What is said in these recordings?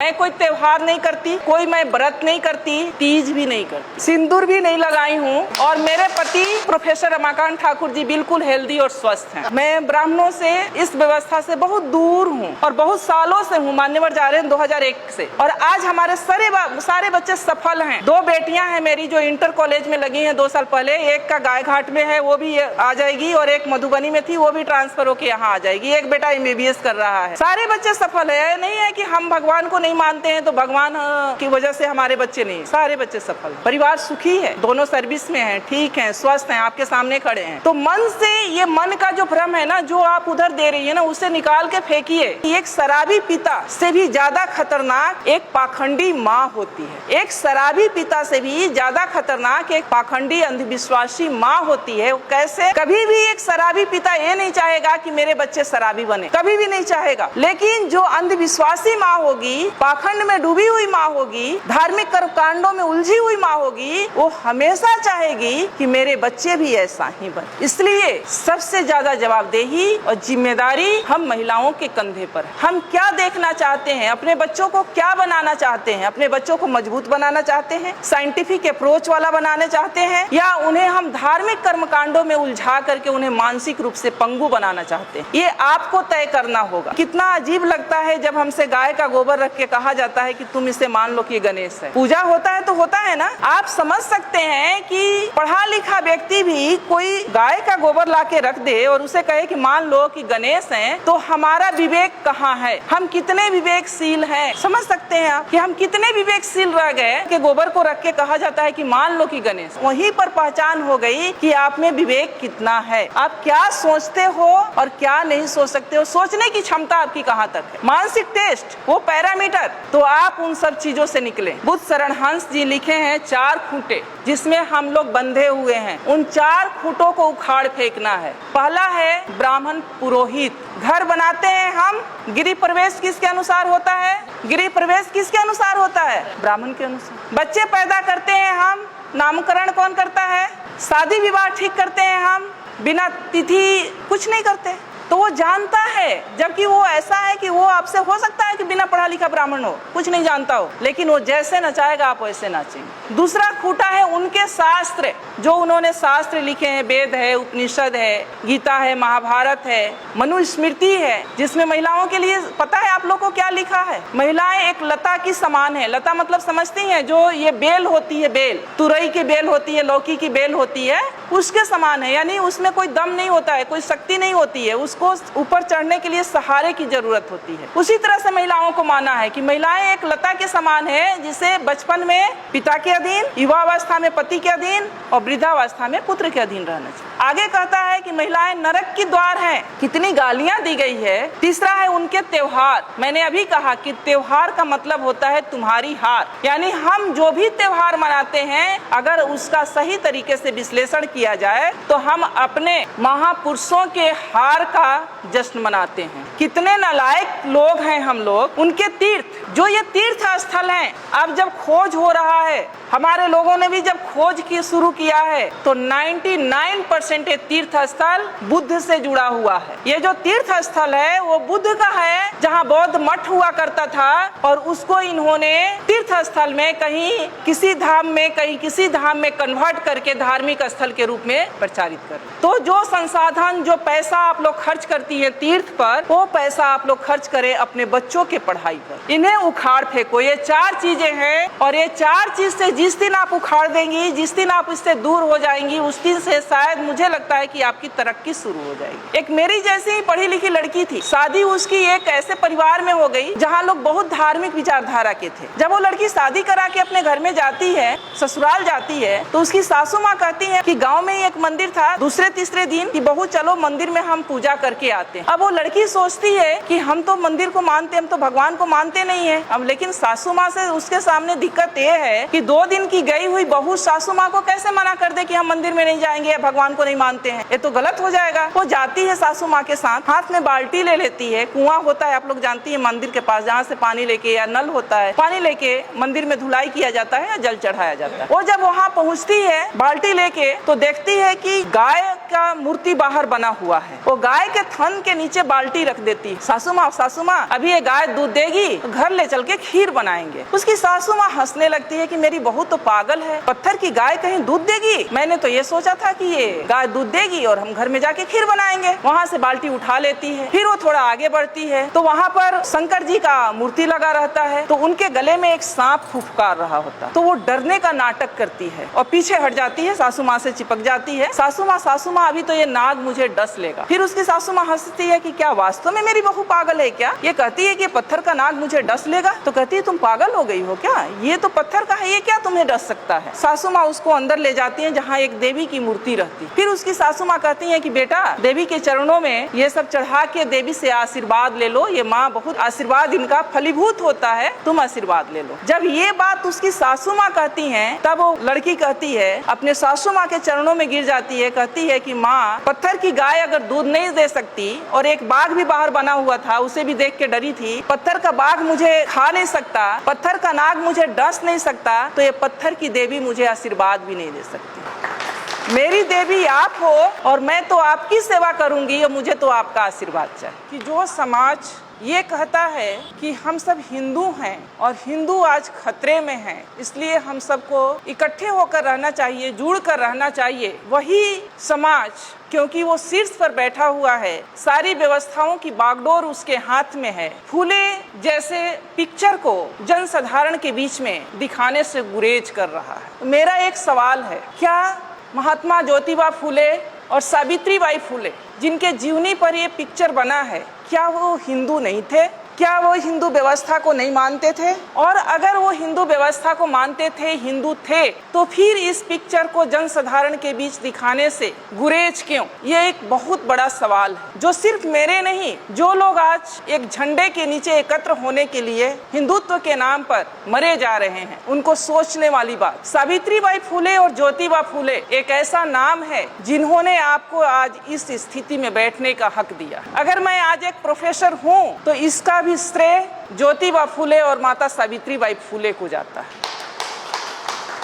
मैं कोई त्योहार नहीं करती, कोई मैं व्रत नहीं करती, तीज भी नहीं करती, सिंदूर भी नहीं लगाई हूँ। और मेरे पति प्रोफेसर रमाकांत ठाकुर जी बिल्कुल हेल्दी और स्वस्थ हैं। मैं ब्राह्मणों से, इस व्यवस्था से बहुत दूर हूँ और बहुत सालों से हूँ। मान्यवर जा रहे हैं 2001 से। और आज हमारे सारे बच्चे सफल हैं। 2 बेटियां हैं मेरी जो इंटर कॉलेज में लगी हैं 2 साल पहले। एक का गाय घाट में है, वो भी आ जाएगी, और एक मधुबनी में थी, वो भी ट्रांसफर होकर यहाँ आ जाएगी। एक बेटा MBBS कर रहा है। सारे बच्चे सफल है। नहीं है कि हम भगवान को नहीं मानते हैं तो भगवान की वजह से हमारे बच्चे नहीं, सारे बच्चे सफल। परिवार सुखी है, दोनों सर्विस में हैं, ठीक हैं, स्वस्थ हैं, आपके सामने खड़े हैं। तो मन से, ये मन का जो भ्रम है ना, जो आप उधर दे रही है ना, उसे निकाल के फेंकिए। एक शराबी पिता से भी ज्यादा खतरनाक एक पाखंडी माँ होती है। एक शराबी पिता से भी ज्यादा खतरनाक एक पाखंडी अंधविश्वासी माँ होती है। कैसे? कभी भी एक शराबी पिता ये नहीं चाहेगा कि मेरे बच्चे शराबी बने, कभी भी नहीं चाहेगा। लेकिन जो अंधविश्वासी माँ होगी, पाखंड में डूबी हुई माँ होगी, धार्मिक कर्मकांडों में उलझी हुई माँ होगी, वो हमेशा चाहेगी कि मेरे बच्चे भी ऐसा ही बने। इसलिए सबसे ज्यादा जवाबदेही और जिम्मेदारी हम महिलाओं के कंधे पर है। हम क्या देखना चाहते हैं, अपने बच्चों को क्या बनाना चाहते हैं? अपने बच्चों को मजबूत बनाना चाहते हैं, साइंटिफिक अप्रोच वाला बनाना चाहते हैं, या उन्हें हम धार्मिक कर्मकांडों में उलझा करके उन्हें मानसिक रूप से पंगु बनाना चाहते हैं? ये आपको तय करना होगा। कितना अजीब लगता है जब हमसे गाय का गोबर रख के कहा जाता है कि तुम इसे मान लो कि ये गणेश है। पूजा होता है तो होता है ना। आप समझ सकते हैं कि पढ़ा लिखा व्यक्ति भी कोई गाय का गोबर ला के रख दे और उसे कहे कि मान लो कि गणेश है, तो हमारा विवेक कहाँ है? हम कितने विवेकशील हैं? समझ सकते हैं आप कि हम कितने विवेकशील रह गए कि गोबर को रख के कहा जाता है कि मान लो कि गणेश। वहीं पर पहचान हो गई कि आप में विवेक कितना है, आप क्या सोचते हो और क्या नहीं सोच सकते हो, सोचने की क्षमता आपकी कहाँ तक है। मानसिक टेस्ट, वो पैरामीटर, तो आप उन सब चीजों से निकले। बुद्ध शरण हंस जी लिखे हैं 4 खूंटे जिसमें हम लोग बंधे हुए हैं। उन 4 खूंटों को उखाड़ फेंकना है। पहला है ब्राह्मण पुरोहित। घर बनाते हैं हम, गृह प्रवेश किसके अनुसार होता है? गृह प्रवेश किसके अनुसार होता है? ब्राह्मण के अनुसार। बच्चे पैदा करते हैं हम, नामकरण कौन करता है? शादी विवाह ठीक करते हैं हम, बिना तिथि कुछ नहीं करते। तो वो जानता है, जबकि वो ऐसा है कि वो आपसे हो सकता है कि बिना पढ़ा लिखा ब्राह्मण हो, कुछ नहीं जानता हो, लेकिन वो जैसे नचाएगा आप वैसे नाचेंगे। दूसरा खूंटा है उनके शास्त्र, जो उन्होंने शास्त्र लिखे हैं। वेद है, उपनिषद है, गीता है, महाभारत है, मनुस्मृति है, जिसमें महिलाओं के लिए पता है आप लोगों को क्या लिखा है? महिलाएं एक लता की समान है। लता मतलब समझती हैं, जो ये बेल होती है, बेल, तुरई की बेल होती है, लौकी की बेल होती है, उसके समान है। यानी उसमें कोई दम नहीं होता है, कोई शक्ति नहीं होती है, उसको ऊपर चढ़ने के लिए सहारे की जरूरत होती है। उसी तरह से महिलाओं को माना है कि महिलाएं एक लता के समान है, जिसे बचपन में पिता के अधीन, युवावस्था में पति के अधीन और वृद्धावस्था में पुत्र के अधीन रहना चाहिए। आगे कहता है कि महिलाएं नरक की द्वार हैं। कितनी गालियां दी गई है। तीसरा है उनके त्योहार। मैंने अभी कहा कि त्योहार का मतलब होता है तुम्हारी हार। यानी हम जो भी त्योहार मनाते हैं, अगर उसका सही तरीके से विश्लेषण किया जाए तो हम अपने महापुरुषों के हार का जश्न मनाते हैं। कितने नालायक लोग हैं हम लोग। उनके तीर्थ, जो ये तीर्थ स्थल हैं, अब जब खोज हो रहा है, हमारे लोगों ने भी जब खोज की शुरू किया है, तो 99% ये तीर्थ स्थल बुद्ध से जुड़ा हुआ है। ये जो तीर्थ स्थल है वो बुद्ध का है, जहाँ बौद्ध मठ हुआ करता था, और उसको इन्होंने तीर्थ स्थल में कहीं किसी धाम में, कहीं किसी धाम में कन्वर्ट करके धार्मिक स्थल के रूप में प्रचारित कर। तो जो संसाधन, जो पैसा आप लोग खर्च करती है तीर्थ पर, वो पैसा आप लोग खर्च करें अपने बच्चों के पढ़ाई पर। इन्हें उखाड़ फेंको। ये 4 चीजें हैं, और ये 4 चीज से जिस दिन आप उखाड़ देंगी, जिस दिन आप इससे दूर हो जाएंगी, उस दिन से शायद मुझे लगता है कि आपकी तरक्की शुरू हो जाएगी। एक मेरी जैसी ही पढ़ी लिखी लड़की थी, शादी उसकी एक ऐसे परिवार में हो गई जहाँ लोग बहुत धार्मिक विचारधारा के थे। जब वो लड़की शादी करा के अपने घर में जाती है, ससुराल जाती है, तो उसकी सासू माँ कहती है कि गाँव में एक मंदिर था, दूसरे तीसरे दिन कि बहू चलो मंदिर में हम पूजा करके आते हैं। अब वो लड़की सोचती है कि हम तो मंदिर को मानते, हम तो भगवान को मानते नहीं है। अब लेकिन सासू माँ से उसके सामने दिक्कत ये है कि 2 दिन की गई हुई बहू सासू माँ को कैसे मना कर दे कि हम मंदिर में नहीं जाएंगे, भगवान को नहीं मानते हैं, ये तो गलत हो जाएगा। वो जाती है सासू माँ के साथ, हाथ में बाल्टी ले लेती है, कुआं होता है आप लोग जानती है मंदिर के पास, जहाँ से पानी लेके, या नल होता है, पानी लेके मंदिर में धुलाई किया जाता है या जल चढ़ाया जाता है। वो जब वहाँ पहुँचती है बाल्टी लेके, तो देखती है कि गाय का मूर्ति बाहर बना हुआ है। वो गाय के थन के नीचे बाल्टी रख देती है। सासू माँ अभी ये गाय गाय दूध देगी तो घर ले चल के खीर बनाएंगे। उसकी सासू माँ हंसने लगती है कि मेरी बहू तो पागल है, पत्थर की गाय कहीं दूध देगी? मैंने तो ये सोचा था कि ये गाय दूध देगी और हम घर में जाके खीर बनाएंगे। वहाँ से बाल्टी उठा लेती है। फिर वो थोड़ा आगे बढ़ती है तो वहाँ पर शंकर जी का मूर्ति लगा रहता है, तो उनके गले में एक सांप फुफकार रहा होता, तो वो डरने का नाटक करती है और पीछे हट जाती है, सासू माँ से चिपक जाती है। सासू माँ अभी तो ये नाग मुझे डस लेगा। फिर उसकी सासू माँ हंसती है कि क्या वास्तव में मेरी बहू पागल है क्या? ये कहती है कि पत्थर का नाग मुझे डस लेगा। तो कहती है तुम पागल हो गई हो क्या? ये तो पत्थर का है, ये क्या तुम्हें डस सकता है? सासू माँ उसको अंदर ले जाती है जहाँ एक देवी की मूर्ति रहती। फिर उसकी सासू माँ कहती है कि बेटा देवी के चरणों में ये सब चढ़ा के देवी से आशीर्वाद ले लो, ये माँ बहुत आशीर्वाद इनका फलीभूत होता है, तुम आशीर्वाद ले लो। जब ये बात उसकी सासू माँ कहती है तब वो लड़की कहती है, अपने सासू माँ के चरणों में गिर जाती है, कहती है कि माँ पत्थर की गाय अगर दूध नहीं दे सकती और एक बाघ भी बाहर बना हुआ था उसे भी देख के डरी थी, पत्थर का बाघ मुझे खा नहीं सकता, पत्थर का नाग मुझे डस नहीं सकता, तो ये पत्थर की देवी मुझे आशीर्वाद भी नहीं दे सकती। मेरी देवी आप हो और मैं तो आपकी सेवा करूंगी और मुझे तो आपका आशीर्वाद चाहिए। कि जो समाज ये कहता है कि हम सब हिंदू हैं और हिंदू आज खतरे में हैं, इसलिए हम सबको इकट्ठे होकर रहना चाहिए, जुड़ कर रहना चाहिए, वही समाज क्योंकि वो शीर्ष पर बैठा हुआ है, सारी व्यवस्थाओं की बागडोर उसके हाथ में है, फूले जैसे पिक्चर को जनसाधारण के बीच में दिखाने से गुरेज कर रहा है। मेरा एक सवाल है, क्या महात्मा ज्योतिबा फूले और सावित्रीबाई फूले जिनके जीवनी पर ये पिक्चर बना है, क्या वो हिंदू नहीं थे? क्या वो हिंदू व्यवस्था को नहीं मानते थे? और अगर वो हिंदू व्यवस्था को मानते थे, हिंदू थे, तो फिर इस पिक्चर को जनसाधारण के बीच दिखाने से गुरेज क्यों? ये एक बहुत बड़ा सवाल है जो सिर्फ मेरे नहीं, जो लोग आज एक झंडे के नीचे एकत्र होने के लिए हिंदुत्व के नाम पर मरे जा रहे हैं, उनको सोचने वाली बात। सावित्रीबाई फूले और ज्योतिबा फूले एक ऐसा नाम है जिन्होंने आपको आज इस स्थिति में बैठने का हक दिया। अगर मैं आज एक प्रोफेसर हूँ तो इसका भी श्रेय ज्योतिबा फूले और माता सावित्रीबाई फूले को जाता है,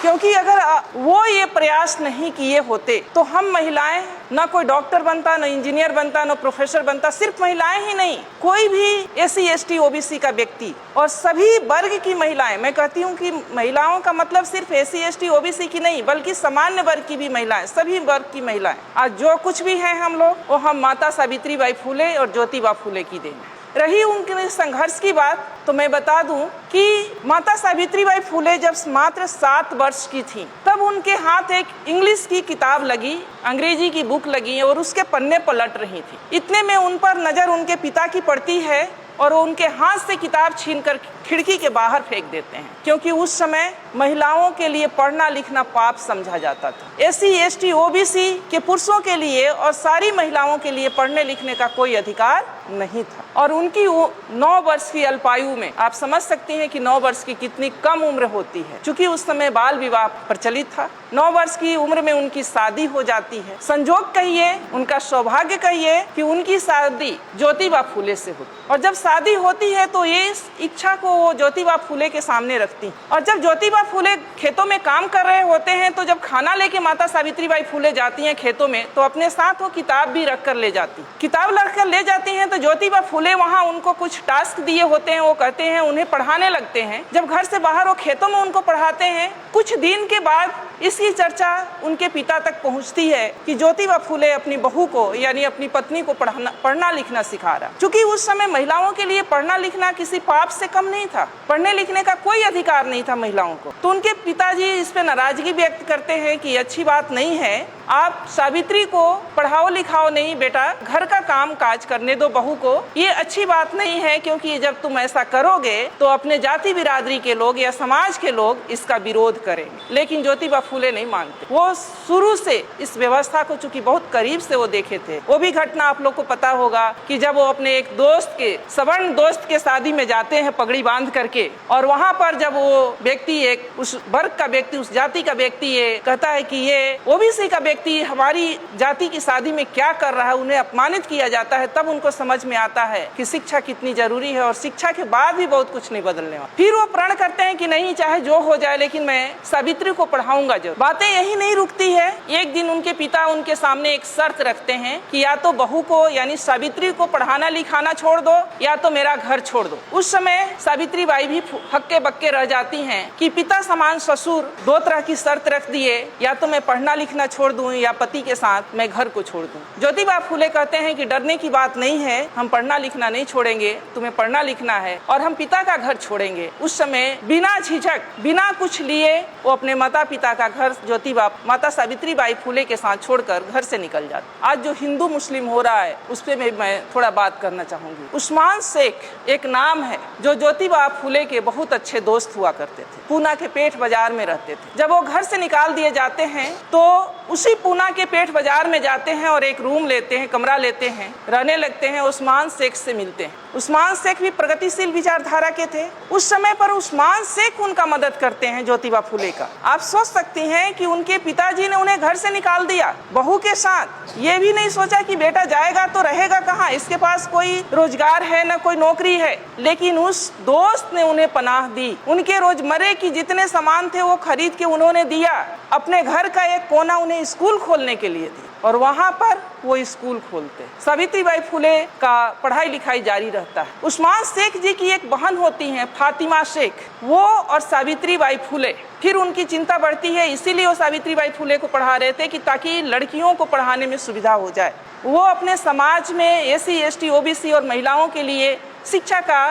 क्योंकि अगर वो ये प्रयास नहीं किए होते तो हम महिलाएं ना कोई डॉक्टर बनता, ना इंजीनियर बनता, ना प्रोफेसर बनता। सिर्फ महिलाएं ही नहीं, कोई भी SC ST OBC का व्यक्ति और सभी वर्ग की महिलाएं, मैं कहती हूँ कि महिलाओं का मतलब सिर्फ SC ST OBC की नहीं बल्कि सामान्य वर्ग की भी महिलाएं, सभी वर्ग की महिलाएं आज जो कुछ भी हैं हम लोग, वो हम माता सावित्रीबाई फूले और ज्योतिबा फूले की देन है। रही उनके संघर्ष की बात तो मैं बता दूं कि माता सावित्रीबाई फूले जब मात्र 7 वर्ष की थी तब उनके हाथ एक इंग्लिश की किताब लगी, अंग्रेजी की बुक लगी और उसके पन्ने पलट रही थी। इतने में उन पर नजर उनके पिता की पड़ती है और वो उनके हाथ से किताब छीनकर खिड़की के बाहर फेंक देते हैं, क्योंकि उस समय महिलाओं के लिए पढ़ना लिखना पाप समझा जाता था। SC ST OBC के पुरुषों के लिए और सारी महिलाओं के लिए पढ़ने लिखने का कोई अधिकार नहीं था। और उनकी 9 वर्ष की अल्पायु में आप समझ सकते हैं कि 9 वर्ष की कितनी कम उम्र होती है, क्योंकि उस समय बाल विवाह प्रचलित था। 9 वर्ष की उम्र में उनकी शादी हो जाती है। संजोग कहिए, उनका सौभाग्य कहिए कि उनकी शादी ज्योतिबा फूले से होती, और जब शादी होती है तो ये इच्छा को वो ज्योतिबा फूले के सामने रखती। और जब ज्योतिबा फूले खेतों में काम कर रहे होते हैं तो जब खाना लेके माता सावित्रीबाई फूले जाती हैं खेतों में तो अपने साथ वो किताब भी रख कर ले जाती। किताब रख कर ले जाती हैं तो ज्योतिबा फूले वहाँ उनको कुछ टास्क दिए होते हैं, वो कहते हैं उन्हें पढ़ाने लगते हैं। जब घर से बाहर वो खेतों में उनको पढ़ाते हैं, कुछ दिन के बाद इसकी चर्चा उनके पिता तक पहुंचती है कि ज्योतिबा फूले अपनी बहू को यानी अपनी पत्नी को पढ़ना लिखना सिखा रहा। क्योंकि उस समय महिलाओं के लिए पढ़ना लिखना किसी पाप से कम नहीं था, पढ़ने लिखने का कोई अधिकार नहीं था महिलाओं को। तो उनके पिताजी इस पे नाराजगी व्यक्त करते हैं कि अच्छी बात नहीं है, आप सावित्री को पढ़ाओ लिखाओ नहीं बेटा, घर का काम काज करने दो बहू को, ये अच्छी बात नहीं है, क्योंकि जब तुम ऐसा करोगे तो अपने जाति बिरादरी के लोग या समाज के लोग इसका विरोध करेंगे। लेकिन ज्योतिबा फूले नहीं मानते। वो शुरू से इस व्यवस्था को चूंकि बहुत करीब से वो देखे थे। वो भी घटना आप लोग को पता होगा कि जब वो अपने एक दोस्त के सवर्ण दोस्त के शादी में जाते हैं पगड़ी बांध करके, और वहाँ पर जब वो व्यक्ति एक उस वर्ग का व्यक्ति, उस जाति का व्यक्ति ये कहता है कि ये OBC का व्यक्ति व्यक्ति हमारी जाति की शादी में क्या कर रहा है, उन्हें अपमानित किया जाता है, तब उनको समझ में आता है कि शिक्षा कितनी जरूरी है और शिक्षा के बाद भी बहुत कुछ नहीं बदलने वाला। फिर वो प्रण करते हैं कि नहीं, चाहे जो हो जाए लेकिन मैं सावित्री को पढ़ाऊंगा जरूर। बातें यही नहीं रुकती है। एक दिन उनके पिता उनके सामने एक शर्त रखते हैं कि या तो बहू को यानी सावित्री को पढ़ाना लिखाना छोड़ दो या तो मेरा घर छोड़ दो। उस समय सावित्री बाई भी हक्के बक्के रह जाती हैं कि पिता समान ससुर दो तरह की शर्त रख दिए, या तो मैं पढ़ना लिखना छोड़ दूं या पति के साथ मैं घर को छोड़ दूं। ज्योतिबा फूले कहते हैं कि डरने की बात नहीं है, हम पढ़ना लिखना नहीं छोड़ेंगे, तुम्हें पढ़ना लिखना है और हम पिता का घर छोड़ेंगे। उस समय बिना झिझक बिना कुछ लिए वो अपने माता पिता का घर ज्योतिबा माता सावित्री बाई फूले के साथ छोड़कर घर से निकल जाते। आज जो हिंदू मुस्लिम हो रहा है उस पर मैं थोड़ा बात करना चाहूंगी। उस्मान शेख एक नाम है जो ज्योतिबा फूले के बहुत अच्छे दोस्त हुआ करते थे। पूना के पेठ बाजार में रहते थे। जब वो घर से निकाल दिए जाते हैं तो उसी पूना के पेठ बाजार में जाते हैं और एक रूम लेते हैं, कमरा लेते हैं, रहने लगते हैं। उस्मान शेख से मिलते हैं। उस्मान शेख भी प्रगतिशील विचारधारा के थे। उस समय पर उस्मान शेख उनका मदद करते हैं ज्योतिबा फूले का। आप सोच सकती हैं कि उनके पिताजी ने उन्हें घर से निकाल दिया बहू के साथ। ये भी नहीं सोचा कि बेटा जाएगा तो रहेगा कहाँ, इसके पास कोई रोजगार है न कोई नौकरी है, लेकिन उस दोस्त ने उन्हें पनाह दी। उनके रोजमर्रे की जितने सामान थे वो खरीद के उन्होंने दिया। अपने घर का एक कोना उन्हें स्कूल खोलने के लिए दी और वहाँ पर वो स्कूल खोलते। सावित्री बाई फूले का पढ़ाई लिखाई जारी रहता है। उस्मान शेख जी की एक बहन होती हैं फातिमा शेख, वो और सावित्री बाई फूले। फिर उनकी चिंता बढ़ती है, इसीलिए वो सावित्री बाई फूले को पढ़ा रहे थे कि ताकि लड़कियों को पढ़ाने में सुविधा हो जाए। वो अपने समाज में SC ST OBC और महिलाओं के लिए शिक्षा का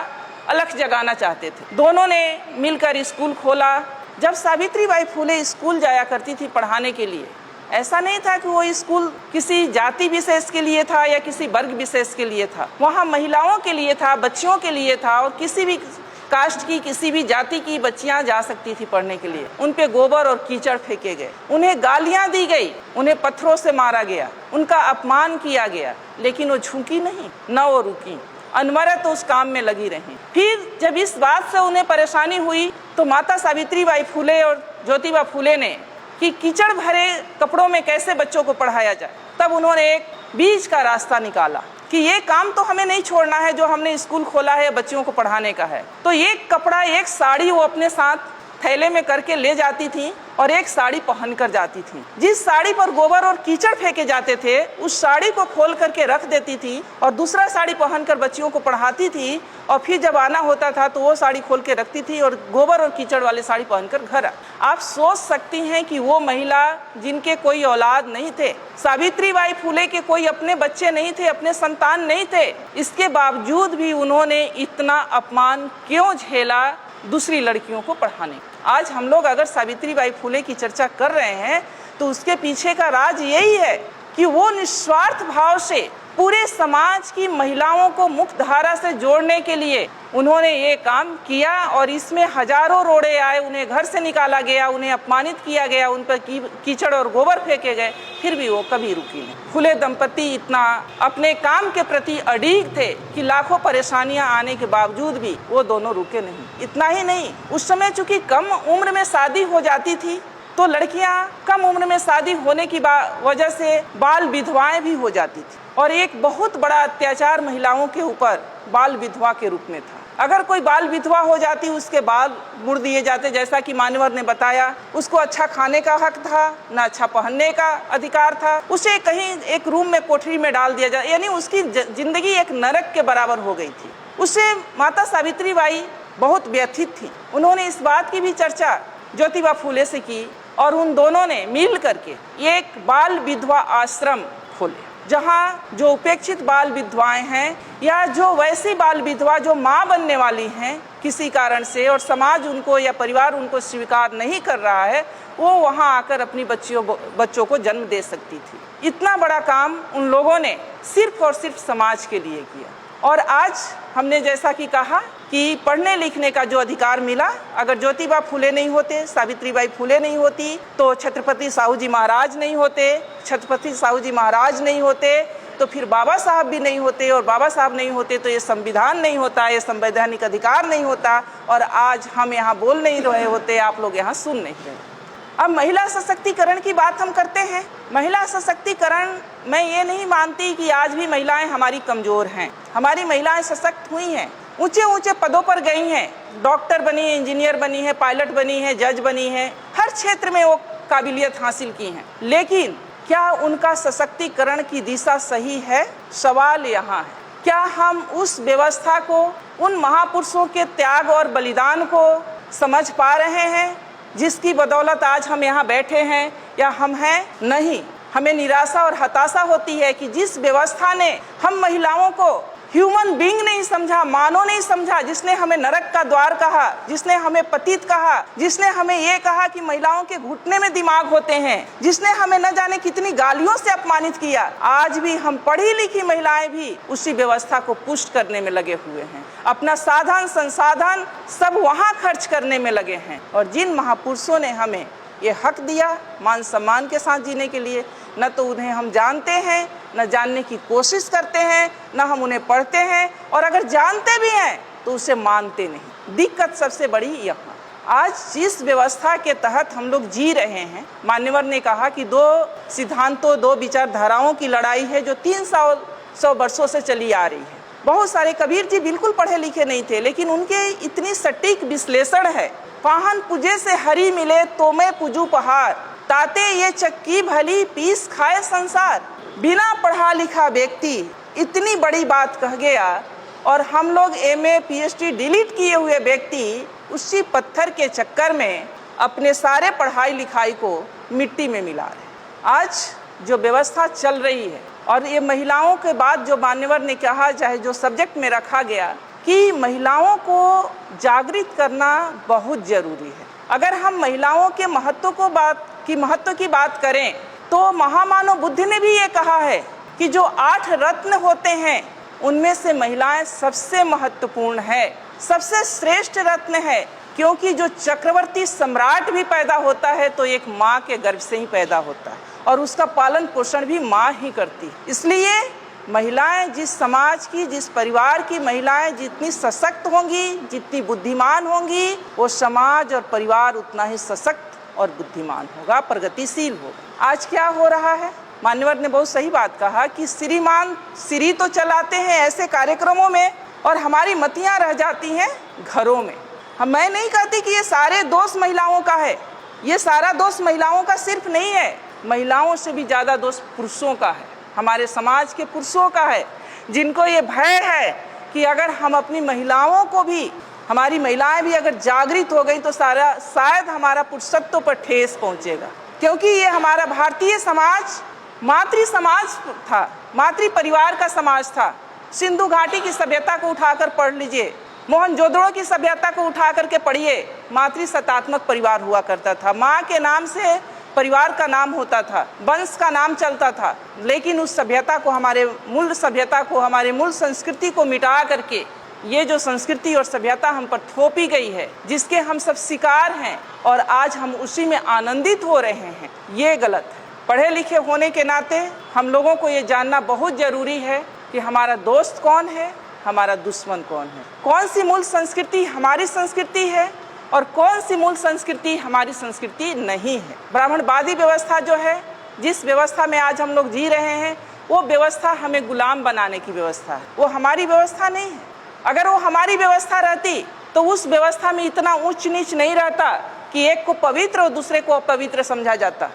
अलख जगाना चाहते थे। दोनों ने मिलकर स्कूल खोला। जब सावित्री बाई फूले स्कूल जाया करती थी पढ़ाने के लिए, ऐसा नहीं था कि वो स्कूल किसी जाति विशेष के लिए था या किसी वर्ग विशेष के लिए था। वहाँ महिलाओं के लिए था, बच्चियों के लिए था और किसी भी कास्ट की किसी भी जाति की बच्चियां जा सकती थी पढ़ने के लिए। उन पे गोबर और कीचड़ फेंके गए, उन्हें गालियां दी गई, उन्हें पत्थरों से मारा गया, उनका अपमान किया गया, लेकिन वो झुकी नहीं, न वो रुकी, अनवरत उस काम में लगी रही। फिर जब इस बात से उन्हें परेशानी हुई तो माता सावित्री बाई फूले और ज्योतिबा फूले ने कि कीचड़ भरे कपड़ों में कैसे बच्चों को पढ़ाया जाए, तब उन्होंने एक बीच का रास्ता निकाला कि ये काम तो हमें नहीं छोड़ना है जो हमने स्कूल खोला है बच्चियों को पढ़ाने का है। तो एक कपड़ा, एक साड़ी वो अपने साथ थैले में करके ले जाती थी और एक साड़ी पहन कर जाती थी। जिस साड़ी पर गोबर और कीचड़ फेंके जाते थे उस साड़ी को खोल करके रख देती थी और दूसरा साड़ी पहनकर बच्चियों को पढ़ाती थी। और फिर जब आना होता था तो वो साड़ी खोल के रखती थी और गोबर और कीचड़ वाली साड़ी पहनकर घर। आप सोच सकती हैं कि वो महिला जिनके कोई औलाद नहीं थे, सावित्री बाई फूले के कोई अपने बच्चे नहीं थे, अपने संतान नहीं थे, इसके बावजूद भी उन्होंने इतना अपमान क्यों झेला दूसरी लड़कियों को पढ़ाने। आज हम लोग अगर सावित्री बाई फूले की चर्चा कर रहे हैं तो उसके पीछे का राज यही है कि वो निस्वार्थ भाव से पूरे समाज की महिलाओं को मुख्य धारा से जोड़ने के लिए उन्होंने ये काम किया और इसमें हजारों रोड़े आए, उन्हें घर से निकाला गया, उन्हें अपमानित किया गया, उन पर कीचड़ और गोबर फेंके गए, फिर भी वो कभी रुकी नहीं। फूले दंपति इतना अपने काम के प्रति अड़िग थे कि लाखों परेशानियां आने के बावजूद भी वो दोनों रुके नहीं। इतना ही नहीं, उस समय चूंकि कम उम्र में शादी हो जाती थी तो लड़कियां कम उम्र में शादी होने की वजह से बाल विधवाएं भी हो जाती थी और एक बहुत बड़ा अत्याचार महिलाओं के ऊपर बाल विधवा के रूप में था। अगर कोई बाल विधवा हो जाती उसके बाल मुड़ दिए जाते, जैसा कि मान्यवर ने बताया। उसको अच्छा खाने का हक था, न अच्छा पहनने का अधिकार था, उसे कहीं एक रूम में कोठरी में डाल दिया जाए, यानी उसकी जिंदगी एक नरक के बराबर हो गई थी। उससे माता सावित्री बाई बहुत व्यथित थी। उन्होंने इस बात की भी चर्चा ज्योतिबा फूले से की और उन दोनों ने मिल करके एक बाल विधवा आश्रम खोले, जहाँ जो उपेक्षित बाल विधवाएं हैं या जो वैसी बाल विधवा जो माँ बनने वाली हैं किसी कारण से और समाज उनको या परिवार उनको स्वीकार नहीं कर रहा है, वो वहाँ आकर अपनी बच्चों को जन्म दे सकती थी। इतना बड़ा काम उन लोगों ने सिर्फ और सिर्फ समाज के लिए किया। और आज हमने जैसा कि कहा कि पढ़ने लिखने का जो अधिकार मिला, अगर ज्योतिबा फूले नहीं होते, सावित्री बाई फूले नहीं होती तो छत्रपति साहू जी महाराज नहीं होते, छत्रपति साहू जी महाराज नहीं होते तो फिर बाबा साहब भी नहीं होते, और बाबा साहब नहीं होते तो ये संविधान नहीं होता, ये संवैधानिक अधिकार नहीं होता, और आज हम यहाँ बोल नहीं रहे होते, आप लोग यहाँ सुन नहीं रहे। अब महिला सशक्तिकरण की बात हम करते हैं। महिला सशक्तिकरण, मैं ये नहीं मानती कि आज भी महिलाएं हमारी कमजोर हैं। हमारी महिलाएं सशक्त हुई हैं, ऊंचे ऊंचे पदों पर गई हैं, डॉक्टर बनी है, इंजीनियर बनी है, पायलट बनी है, जज बनी है, हर क्षेत्र में वो काबिलियत हासिल की हैं। लेकिन क्या उनका सशक्तिकरण की दिशा सही है? सवाल यहाँ है, क्या हम उस व्यवस्था को, उन महापुरुषों के त्याग और बलिदान को समझ पा रहे हैं जिसकी बदौलत आज हम यहाँ बैठे हैं या हम हैं? नहीं। हमें निराशा और हताशा होती है कि जिस व्यवस्था ने हम महिलाओं को ह्यूमन बीइंग नहीं समझा, मानव नहीं समझा, जिसने हमें नरक का द्वार कहा, जिसने हमें पतित कहा, जिसने हमें ये कहा कि महिलाओं के घुटने में दिमाग होते हैं, जिसने हमें न जाने कितनी गालियों से अपमानित किया, आज भी हम पढ़ी लिखी महिलाएं भी उसी व्यवस्था को पुष्ट करने में लगे हुए हैं। अपना साधन संसाधन सब वहाँ खर्च करने में लगे हैं। और जिन महापुरुषों ने हमें ये हक दिया मान सम्मान के साथ जीने के लिए, न तो उन्हें हम जानते हैं, न जानने की कोशिश करते हैं, न हम उन्हें पढ़ते हैं, और अगर जानते भी हैं तो उसे मानते नहीं। दिक्कत सबसे बड़ी यहाँ, आज जिस व्यवस्था के तहत हम लोग जी रहे हैं, मान्यवर ने कहा कि दो सिद्धांतों, दो विचारधाराओं की लड़ाई है जो 300 वर्षों से चली आ रही है। बहुत सारे, कबीर जी बिल्कुल पढ़े लिखे नहीं थे, लेकिन उनके इतनी सटीक विश्लेषण है। पाहन पूजे से हरि मिले तो मैं पूजू पहाड़, ताते ये चक्की भली पीस खाए संसार। बिना पढ़ा लिखा व्यक्ति इतनी बड़ी बात कह गया, और हम लोग MA PhD डिलीट किए हुए व्यक्ति उसी पत्थर के चक्कर में अपने सारे पढ़ाई लिखाई को मिट्टी में मिला रहे। आज जो व्यवस्था चल रही है, और ये महिलाओं के बाद जो मान्यवर ने कहा, चाहे जो सब्जेक्ट में रखा गया कि महिलाओं को जागृत करना बहुत जरूरी है। अगर हम महिलाओं के महत्व की बात करें तो महामानव बुद्ध ने भी ये कहा है कि जो 8 रत्न होते हैं उनमें से महिलाएं सबसे महत्वपूर्ण है, सबसे श्रेष्ठ रत्न है। क्योंकि जो चक्रवर्ती सम्राट भी पैदा होता है तो एक माँ के गर्भ से ही पैदा होता है, और उसका पालन पोषण भी माँ ही करती। इसलिए महिलाएं, जिस समाज की, जिस परिवार की महिलाएं जितनी सशक्त होंगी, जितनी बुद्धिमान होंगी, वो समाज और परिवार उतना ही सशक्त और बुद्धिमान होगा, प्रगतिशील होगा। आज क्या हो रहा है? मान्यवर ने बहुत सही बात कहा कि श्रीमान श्री तो चलाते हैं ऐसे कार्यक्रमों में, और हमारी मतियां रह जाती हैं घरों में। मैं नहीं कहती कि ये सारे दोष महिलाओं का है, ये सारा दोष महिलाओं का सिर्फ नहीं है, महिलाओं से भी ज़्यादा दोष पुरुषों का है, हमारे समाज के पुरुषों का है, जिनको ये भय है कि अगर हम अपनी महिलाओं को भी, हमारी महिलाएं भी अगर जागृत हो गई तो शायद हमारा पुरुषत्व पर ठेस पहुंचेगा। क्योंकि ये हमारा भारतीय समाज मातृ समाज था, मातृ परिवार का समाज था। सिंधु घाटी की सभ्यता को उठाकर पढ़ लीजिए, मोहनजोदड़ो की सभ्यता को उठा करके पढ़िए, मातृ सत्तात्मक परिवार हुआ करता था। माँ के नाम से परिवार का नाम होता था, वंश का नाम चलता था। लेकिन उस सभ्यता को, हमारे मूल सभ्यता को, हमारे मूल संस्कृति को मिटा करके ये जो संस्कृति और सभ्यता हम पर थोपी गई है, जिसके हम सब शिकार हैं, और आज हम उसी में आनंदित हो रहे हैं, ये गलत है। पढ़े लिखे होने के नाते हम लोगों को ये जानना बहुत जरूरी है कि हमारा दोस्त कौन है, हमारा दुश्मन कौन है, कौन सी मूल संस्कृति हमारी संस्कृति है और कौन सी मूल संस्कृति हमारी संस्कृति नहीं है। ब्राह्मणवादी व्यवस्था जो है, जिस व्यवस्था में आज हम लोग जी रहे हैं, वो व्यवस्था हमें गुलाम बनाने की व्यवस्था है, वो हमारी व्यवस्था नहीं है। अगर वो हमारी व्यवस्था रहती तो उस व्यवस्था में इतना ऊंच नीच नहीं रहता कि एक को पवित्र और दूसरे को अपवित्र समझा जाता।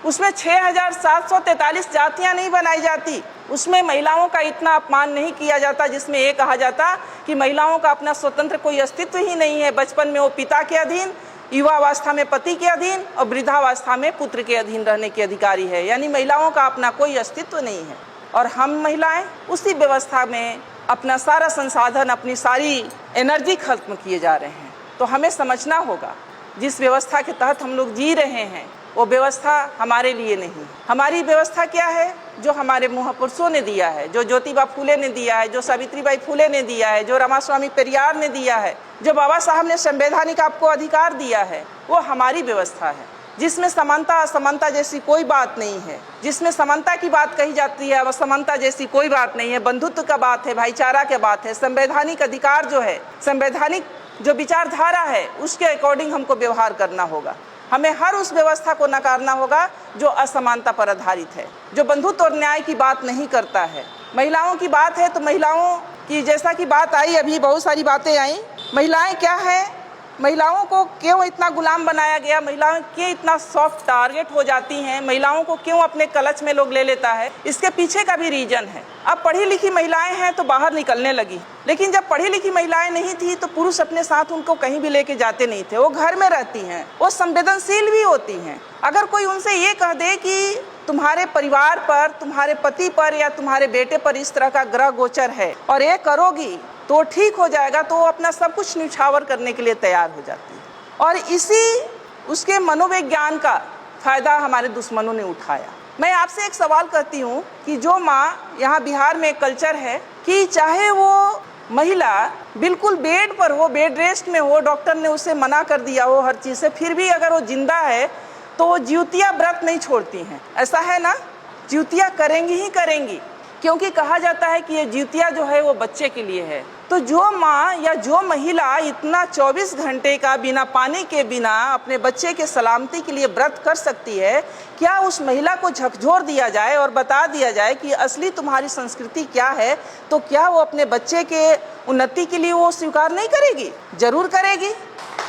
उसमें 6743 जातियां नहीं बनाई जाती, उसमें महिलाओं का इतना अपमान नहीं किया जाता जिसमें ये कहा जाता कि महिलाओं का अपना स्वतंत्र कोई अस्तित्व ही नहीं है। बचपन में वो पिता के अधीन, युवावस्था में पति के अधीन और वृद्धावस्था में पुत्र के अधीन रहने की अधिकारी है, यानी महिलाओं का अपना कोई अस्तित्व नहीं है। और हम महिलाएं उसी व्यवस्था में अपना सारा संसाधन, अपनी सारी एनर्जी खत्म किए जा रहे हैं। तो हमें समझना होगा, जिस व्यवस्था के तहत हम लोग जी रहे हैं वो व्यवस्था हमारे लिए नहीं। हमारी व्यवस्था क्या है? जो हमारे महापुरुषों ने दिया है, जो ज्योतिबा फूले ने दिया है, जो सावित्रीबाई फूले ने दिया है, जो रामास्वामी पेरियार ने दिया है, जो बाबा साहब ने संवैधानिक आपको अधिकार दिया है, वो हमारी व्यवस्था है, जिसमें समानता असमानता जैसी कोई बात नहीं है। जिसमें समानता की बात कही जाती है, असमानता जैसी कोई बात नहीं है। बंधुत्व का बात है, भाईचारा की बात है। संवैधानिक अधिकार जो है, संवैधानिक जो विचारधारा है, उसके अकॉर्डिंग हमको व्यवहार करना होगा। हमें हर उस व्यवस्था को नकारना होगा जो असमानता पर आधारित है, जो बंधुत्व और न्याय की बात नहीं करता है। महिलाओं की बात है तो महिलाओं की जैसा कि बात आई, अभी बहुत सारी बातें आई। महिलाएं क्या है, महिलाओं को क्यों इतना गुलाम बनाया गया, महिलाएं क्यों इतना सॉफ्ट टारगेट हो जाती हैं, महिलाओं को क्यों अपने कलच में लोग ले लेता है, इसके पीछे का भी रीजन है। अब पढ़ी लिखी महिलाएं हैं तो बाहर निकलने लगी, लेकिन जब पढ़ी लिखी महिलाएं नहीं थी तो पुरुष अपने साथ उनको कहीं भी लेके जाते नहीं थे। वो घर में रहती हैं, वो संवेदनशील भी होती हैं। अगर कोई उनसे ये कह दे कि तुम्हारे परिवार पर, तुम्हारे पति पर या तुम्हारे बेटे पर इस तरह का ग्रह गोचर है और ये करोगी तो ठीक हो जाएगा, तो वो अपना सब कुछ न्यौछावर करने के लिए तैयार हो जाती है। और इसी उसके मनोविज्ञान का फायदा हमारे दुश्मनों ने उठाया। मैं आपसे एक सवाल करती हूँ कि जो माँ, यहाँ बिहार में कल्चर है कि चाहे वो महिला बिल्कुल बेड पर हो, बेड रेस्ट में हो, डॉक्टर ने उसे मना कर दिया हो हर चीज़ से, फिर भी अगर वो जिंदा है तो वो ज्योतिया व्रत नहीं छोड़ती हैं। ऐसा है ना, ज्योतिया करेंगी ही करेंगी, क्योंकि कहा जाता है कि ये ज्योतिया जो है वो बच्चे के लिए है। तो जो माँ या जो महिला इतना 24 घंटे का बिना पानी के, बिना अपने बच्चे के सलामती के लिए व्रत कर सकती है, क्या उस महिला को झकझोर दिया जाए और बता दिया जाए कि असली तुम्हारी संस्कृति क्या है, तो क्या वो अपने बच्चे के उन्नति के लिए वो स्वीकार नहीं करेगी? जरूर करेगी।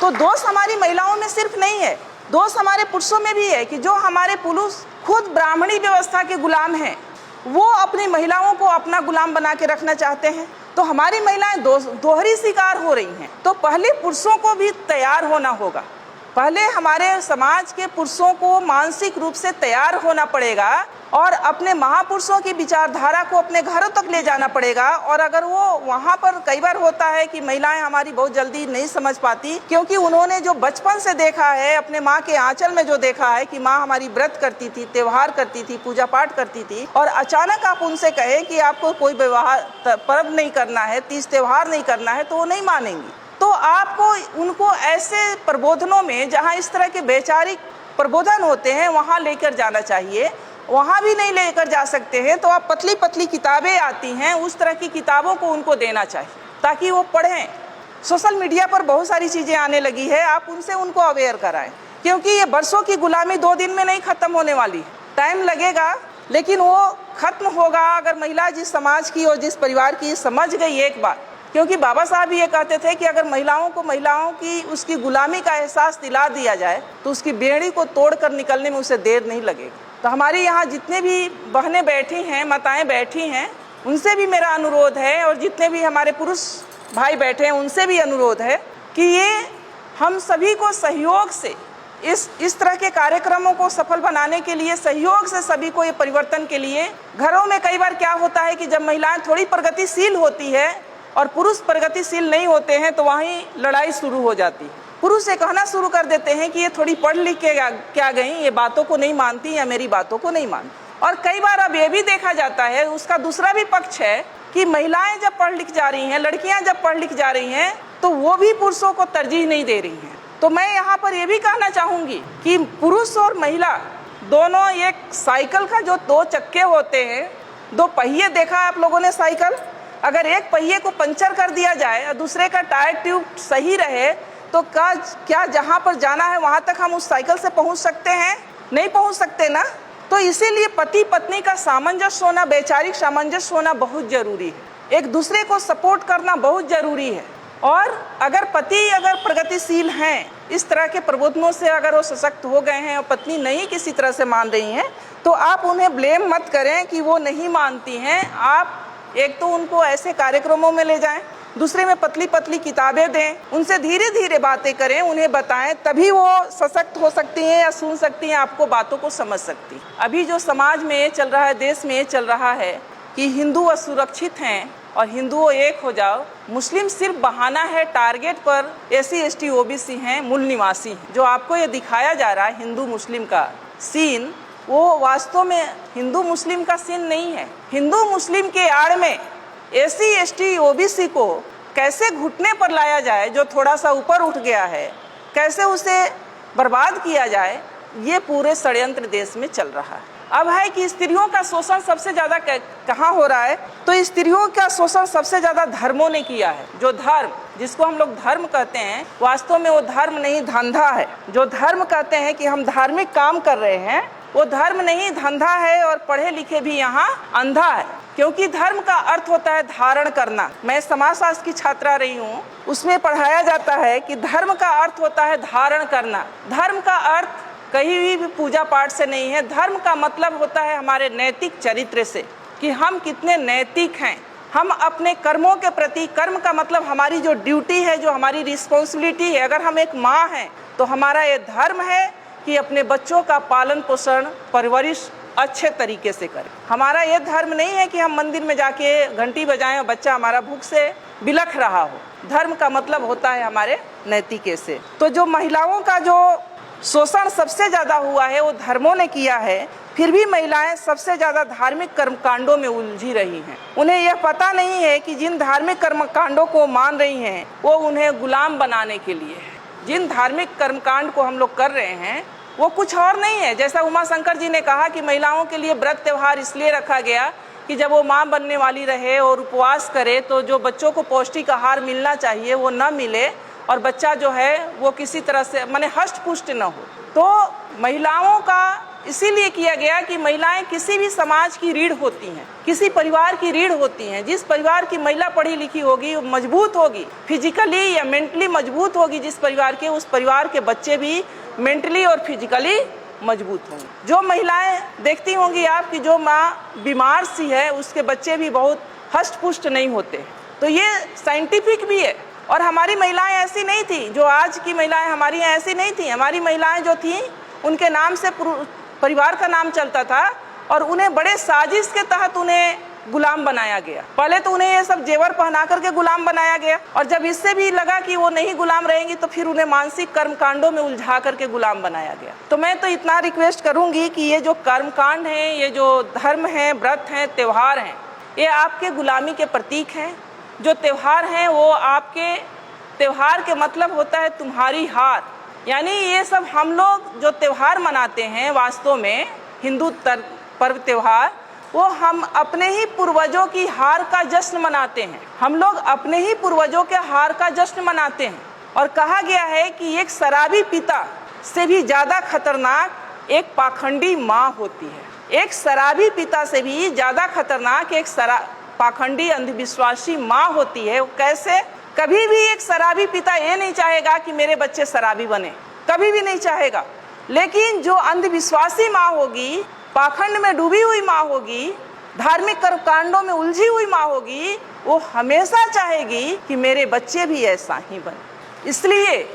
तो दोष हमारी महिलाओं में सिर्फ नहीं है, दोष हमारे पुरुषों में भी है कि जो हमारे पुरुष खुद ब्राह्मणी व्यवस्था के गुलाम हैं, वो अपनी महिलाओं को अपना गुलाम बना के रखना चाहते हैं। तो हमारी महिलाएं दोहरी शिकार हो रही हैं। तो पहले पुरुषों को भी तैयार होना होगा, पहले हमारे समाज के पुरुषों को मानसिक रूप से तैयार होना पड़ेगा और अपने महापुरुषों की विचारधारा को अपने घरों तक ले जाना पड़ेगा। और अगर वो वहाँ पर, कई बार होता है कि महिलाएं हमारी बहुत जल्दी नहीं समझ पाती, क्योंकि उन्होंने जो बचपन से देखा है, अपने माँ के आंचल में जो देखा है कि माँ हमारी व्रत करती थी, त्योहार करती थी, पूजा पाठ करती थी, और अचानक आप उनसे कहें कि आपको कोई विवाह पर्व नहीं करना है, तीज त्योहार नहीं करना है, तो वो नहीं मानेंगी। तो आपको उनको ऐसे प्रबोधनों में, जहाँ इस तरह के वैचारिक प्रबोधन होते हैं, वहाँ लेकर जाना चाहिए। वहाँ भी नहीं लेकर जा सकते हैं तो आप पतली पतली किताबें आती हैं, उस तरह की किताबों को उनको देना चाहिए ताकि वो पढ़ें। सोशल मीडिया पर बहुत सारी चीज़ें आने लगी है, आप उनसे उनको अवेयर कराएं, क्योंकि ये बरसों की गुलामी 2 दिन में नहीं ख़त्म होने वाली। टाइम लगेगा, लेकिन वो ख़त्म होगा अगर महिला जिस समाज की और जिस परिवार की समझ गई एक बार। क्योंकि बाबा साहब ये कहते थे कि अगर महिलाओं की उसकी गुलामी का एहसास दिला दिया जाए तो उसकी बेड़ी को तोड़कर निकलने में उसे देर नहीं लगेगी। तो हमारे यहाँ जितने भी बहनें बैठी हैं, माताएं बैठी हैं, उनसे भी मेरा अनुरोध है, और जितने भी हमारे पुरुष भाई बैठे हैं उनसे भी अनुरोध है कि ये हम सभी को सहयोग से इस तरह के कार्यक्रमों को सफल बनाने के लिए, सहयोग से सभी को ये परिवर्तन के लिए, घरों में कई बार क्या होता है कि जब महिलाएं थोड़ी प्रगतिशील होती है और पुरुष प्रगतिशील नहीं होते हैं तो वहीं लड़ाई शुरू हो जाती है। पुरुष ये कहना शुरू कर देते हैं कि ये थोड़ी पढ़ लिख के क्या गई, ये बातों को नहीं मानती या मेरी बातों को नहीं मानती। और कई बार अब ये भी देखा जाता है, उसका दूसरा भी पक्ष है कि महिलाएं जब पढ़ लिख जा रही हैं, लड़कियां जब पढ़ लिख जा रही हैं, तो वो भी पुरुषों को तरजीह नहीं दे रही हैं। तो मैं यहाँ पर ये भी कहना चाहूँगी कि पुरुष और महिला दोनों एक साइकिल का जो 2 चक्के होते हैं, 2 पहिए देखा आप लोगों ने साइकिल, अगर एक पहिए को पंचर कर दिया जाए और दूसरे का टायर ट्यूब सही रहे तो क्या जहाँ पर जाना है वहाँ तक हम उस साइकिल से पहुँच सकते हैं? नहीं पहुँच सकते ना। तो इसीलिए पति पत्नी का सामंजस्य होना, वैचारिक सामंजस्य होना बहुत जरूरी है, एक दूसरे को सपोर्ट करना बहुत जरूरी है। और अगर पति अगर प्रगतिशील हैं, इस तरह के प्रबोधनों से अगर वो सशक्त हो गए हैं और पत्नी नहीं किसी तरह से मान रही हैं, तो आप उन्हें ब्लेम मत करें कि वो नहीं मानती हैं। आप एक तो उनको ऐसे कार्यक्रमों में ले जाएं, दूसरे में पतली पतली किताबें दें, उनसे धीरे धीरे बातें करें, उन्हें बताएं, तभी वो सशक्त हो सकती हैं या सुन सकती हैं, आपको बातों को समझ सकती। अभी जो समाज में ये चल रहा है, देश में ये चल रहा है कि हिंदू असुरक्षित हैं और हिंदुओं एक हो जाओ, मुस्लिम सिर्फ बहाना है, टारगेट पर SC ST OBC हैं, मूल निवासी हैं। जो आपको ये दिखाया जा रहा है हिंदू मुस्लिम का सीन, वो वास्तव में हिंदू मुस्लिम का सीन नहीं है। हिंदू मुस्लिम के आड़ में SC ST OBC को कैसे घुटने पर लाया जाए, जो थोड़ा सा ऊपर उठ गया है, कैसे उसे बर्बाद किया जाए, ये पूरे षड्यंत्र देश में चल रहा है। अब है कि स्त्रियों का शोषण सबसे ज़्यादा कहाँ हो रहा है, तो स्त्रियों का शोषण सबसे ज़्यादा धर्मों ने किया है। जो धर्म जिसको हम लोग धर्म कहते हैं, वास्तव में वो धर्म नहीं धंधा है। जो धर्म कहते हैं कि हम धार्मिक काम कर रहे हैं, वो धर्म नहीं धंधा है। और पढ़े लिखे भी यहाँ अंधा है, क्योंकि धर्म का अर्थ होता है धारण करना। मैं समाजशास्त्र की छात्रा रही हूँ, उसमें पढ़ाया जाता है कि धर्म का अर्थ होता है धारण करना। धर्म का अर्थ कहीं भी पूजा पाठ से नहीं है। धर्म का मतलब होता है हमारे नैतिक चरित्र से, कि हम कितने नैतिक हैं। हम अपने कर्मों के प्रति, कर्म का मतलब हमारी जो ड्यूटी है, जो हमारी रिस्पॉन्सिबिलिटी है। अगर हम एक माँ हैं तो हमारा ये धर्म है कि अपने बच्चों का पालन पोषण, परवरिश अच्छे तरीके से करें। हमारा ये धर्म नहीं है कि हम मंदिर में जाके घंटी बजाएं और बच्चा हमारा भूख से बिलख रहा हो। धर्म का मतलब होता है हमारे नैतिके से। तो जो महिलाओं का जो शोषण सबसे ज़्यादा हुआ है वो धर्मों ने किया है, फिर भी महिलाएं सबसे ज़्यादा धार्मिक कर्मकांडों में उलझी रही हैं। उन्हें यह पता नहीं है कि जिन धार्मिक कर्मकांडों को मान रही हैं वो उन्हें गुलाम बनाने के लिए है। जिन धार्मिक कर्मकांड को हम लोग कर रहे हैं वो कुछ और नहीं है। जैसा उमा शंकर जी ने कहा कि महिलाओं के लिए व्रत त्यौहार इसलिए रखा गया कि जब वो माँ बनने वाली रहे और उपवास करे तो जो बच्चों को पौष्टिक आहार मिलना चाहिए वो न मिले और बच्चा जो है वो किसी तरह से माने हष्ट पुष्ट न हो। तो महिलाओं का इसीलिए किया गया कि महिलाएं किसी भी समाज की रीढ़ होती हैं, किसी परिवार की रीढ़ होती हैं। जिस परिवार की महिला पढ़ी लिखी होगी, मजबूत होगी, फिजिकली या मेंटली मजबूत होगी जिस परिवार के, उस परिवार के बच्चे भी मेंटली और फिजिकली मजबूत होंगे। जो महिलाएं देखती होंगी आप कि जो माँ बीमार सी है उसके बच्चे भी बहुत हष्ट पुष्ट नहीं होते। तो ये साइंटिफिक भी है। और हमारी महिलाएं ऐसी नहीं थी, जो आज की महिलाएं हमारी ऐसी नहीं थी। हमारी महिलाएं जो थी उनके नाम से परिवार का नाम चलता था और उन्हें बड़े साजिश के तहत उन्हें गुलाम बनाया गया। पहले तो उन्हें ये सब जेवर पहना करके गुलाम बनाया गया और जब इससे भी लगा कि वो नहीं गुलाम रहेंगी तो फिर उन्हें मानसिक कर्मकांडों में उलझा करके गुलाम बनाया गया। तो मैं तो इतना रिक्वेस्ट करूंगी कि ये जो कर्मकांड हैं, ये जो धर्म है, व्रत हैं, त्योहार हैं, ये आपके गुलामी के प्रतीक हैं। जो त्योहार हैं वो आपके, त्योहार के मतलब होता है तुम्हारी हार। यानी ये सब हम लोग जो त्योहार मनाते हैं, वास्तव में हिंदू पर्व त्योहार, वो हम अपने ही पूर्वजों की हार का जश्न मनाते हैं। हम लोग अपने ही पूर्वजों के हार का जश्न मनाते हैं। और कहा गया है कि एक शराबी पिता से भी ज़्यादा खतरनाक एक पाखंडी माँ होती है। एक शराबी पिता से भी ज़्यादा खतरनाक एक पाखंडी अंधविश्वासी माँ होती है। कैसे? कभी भी एक शराबी पिता ये नहीं चाहेगा कि मेरे बच्चे शराबी बने, कभी भी नहीं चाहेगा। लेकिन जो अंधविश्वासी माँ होगी, पाखंड में डूबी हुई माँ होगी, धार्मिक कर्मकांडों में उलझी हुई माँ होगी, वो हमेशा चाहेगी कि मेरे बच्चे भी ऐसा ही बने। इसलिए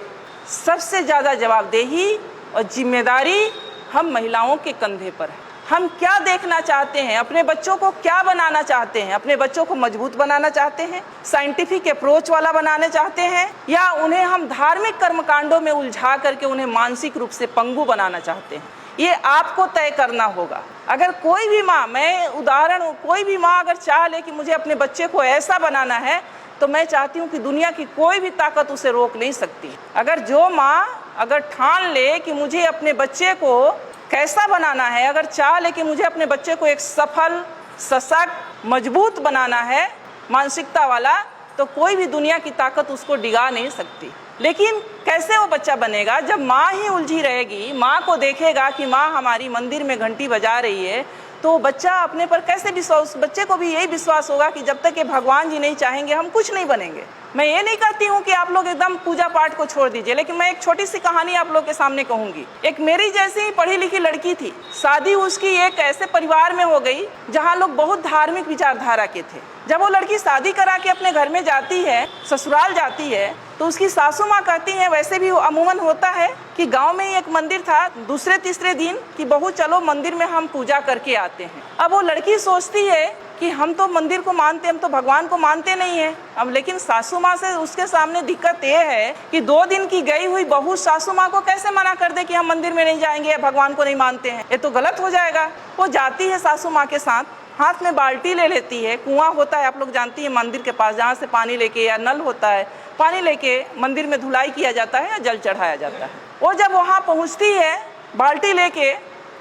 सबसे ज़्यादा जवाबदेही और जिम्मेदारी हम महिलाओं के कंधे पर है। हम क्या देखना चाहते हैं, अपने बच्चों को क्या बनाना चाहते हैं? अपने बच्चों को मजबूत बनाना चाहते हैं, साइंटिफिक अप्रोच वाला बनाना चाहते हैं, या उन्हें हम धार्मिक कर्मकांडों में उलझा करके उन्हें मानसिक रूप से पंगु बनाना चाहते हैं? ये आपको तय करना होगा। अगर कोई भी माँ, मैं उदाहरण, कोई भी माँ अगर चाह ले कि मुझे अपने बच्चे को ऐसा बनाना है, तो मैं चाहती हूँ कि दुनिया की कोई भी ताकत उसे रोक नहीं सकती। अगर जो माँ अगर ठान ले कि मुझे अपने बच्चे को कैसा बनाना है, अगर चाह ले कि मुझे अपने बच्चे को एक सफल, सशक्त, मजबूत बनाना है, मानसिकता वाला, तो कोई भी दुनिया की ताकत उसको डिगा नहीं सकती। लेकिन कैसे वो बच्चा बनेगा? जब माँ ही उलझी रहेगी, माँ को देखेगा कि माँ हमारी मंदिर में घंटी बजा रही है, तो बच्चा अपने पर कैसे विश्वास, बच्चे को भी यही विश्वास होगा कि जब तक ये भगवान जी नहीं चाहेंगे हम कुछ नहीं बनेंगे। मैं ये नहीं कहती हूँ कि आप लोग एकदम पूजा पाठ को छोड़ दीजिए, लेकिन मैं एक छोटी सी कहानी आप लोग के सामने कहूँगी। एक मेरी जैसी ही पढ़ी लिखी लड़की थी, शादी उसकी एक ऐसे परिवार में हो गई जहाँ लोग बहुत धार्मिक विचारधारा के थे। जब वो लड़की शादी करा के अपने घर में जाती है, ससुराल जाती है, तो उसकी सासू माँ कहती हैं, वैसे भी अमूमन होता है कि गांव में ही एक मंदिर था, दूसरे तीसरे दिन कि बहू चलो मंदिर में हम पूजा करके आते हैं। अब वो लड़की सोचती है कि हम तो मंदिर को मानते, हम तो भगवान को मानते नहीं है। अब लेकिन सासू माँ से उसके सामने दिक्कत ये है कि 2 दिन की गई हुई बहू सासू माँ को कैसे मना कर दे कि हम मंदिर में नहीं जाएंगे, भगवान को नहीं मानते हैं, ये तो गलत हो जाएगा। वो जाती है सासू माँ के साथ, हाथ में बाल्टी ले लेती है, कुआं होता है आप लोग जानती है मंदिर के पास, जहाँ से पानी लेके, या नल होता है, पानी लेके मंदिर में धुलाई किया जाता है या जल चढ़ाया जाता है। वो जब वहाँ पहुँचती है बाल्टी लेके,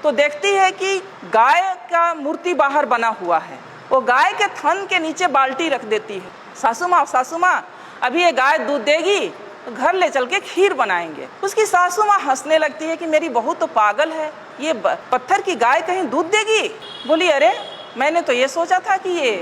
तो देखती है कि गाय का मूर्ति बाहर बना हुआ है। वो गाय के थन के नीचे बाल्टी रख देती है। सासू माँ अभी ये गाय दूध देगी तो घर ले चल के खीर बनाएंगे। उसकी सासू माँ हंसने लगती है कि मेरी बहू तो पागल है, ये पत्थर की गाय कहीं दूध देगी। बोली अरे मैंने तो ये सोचा था कि ये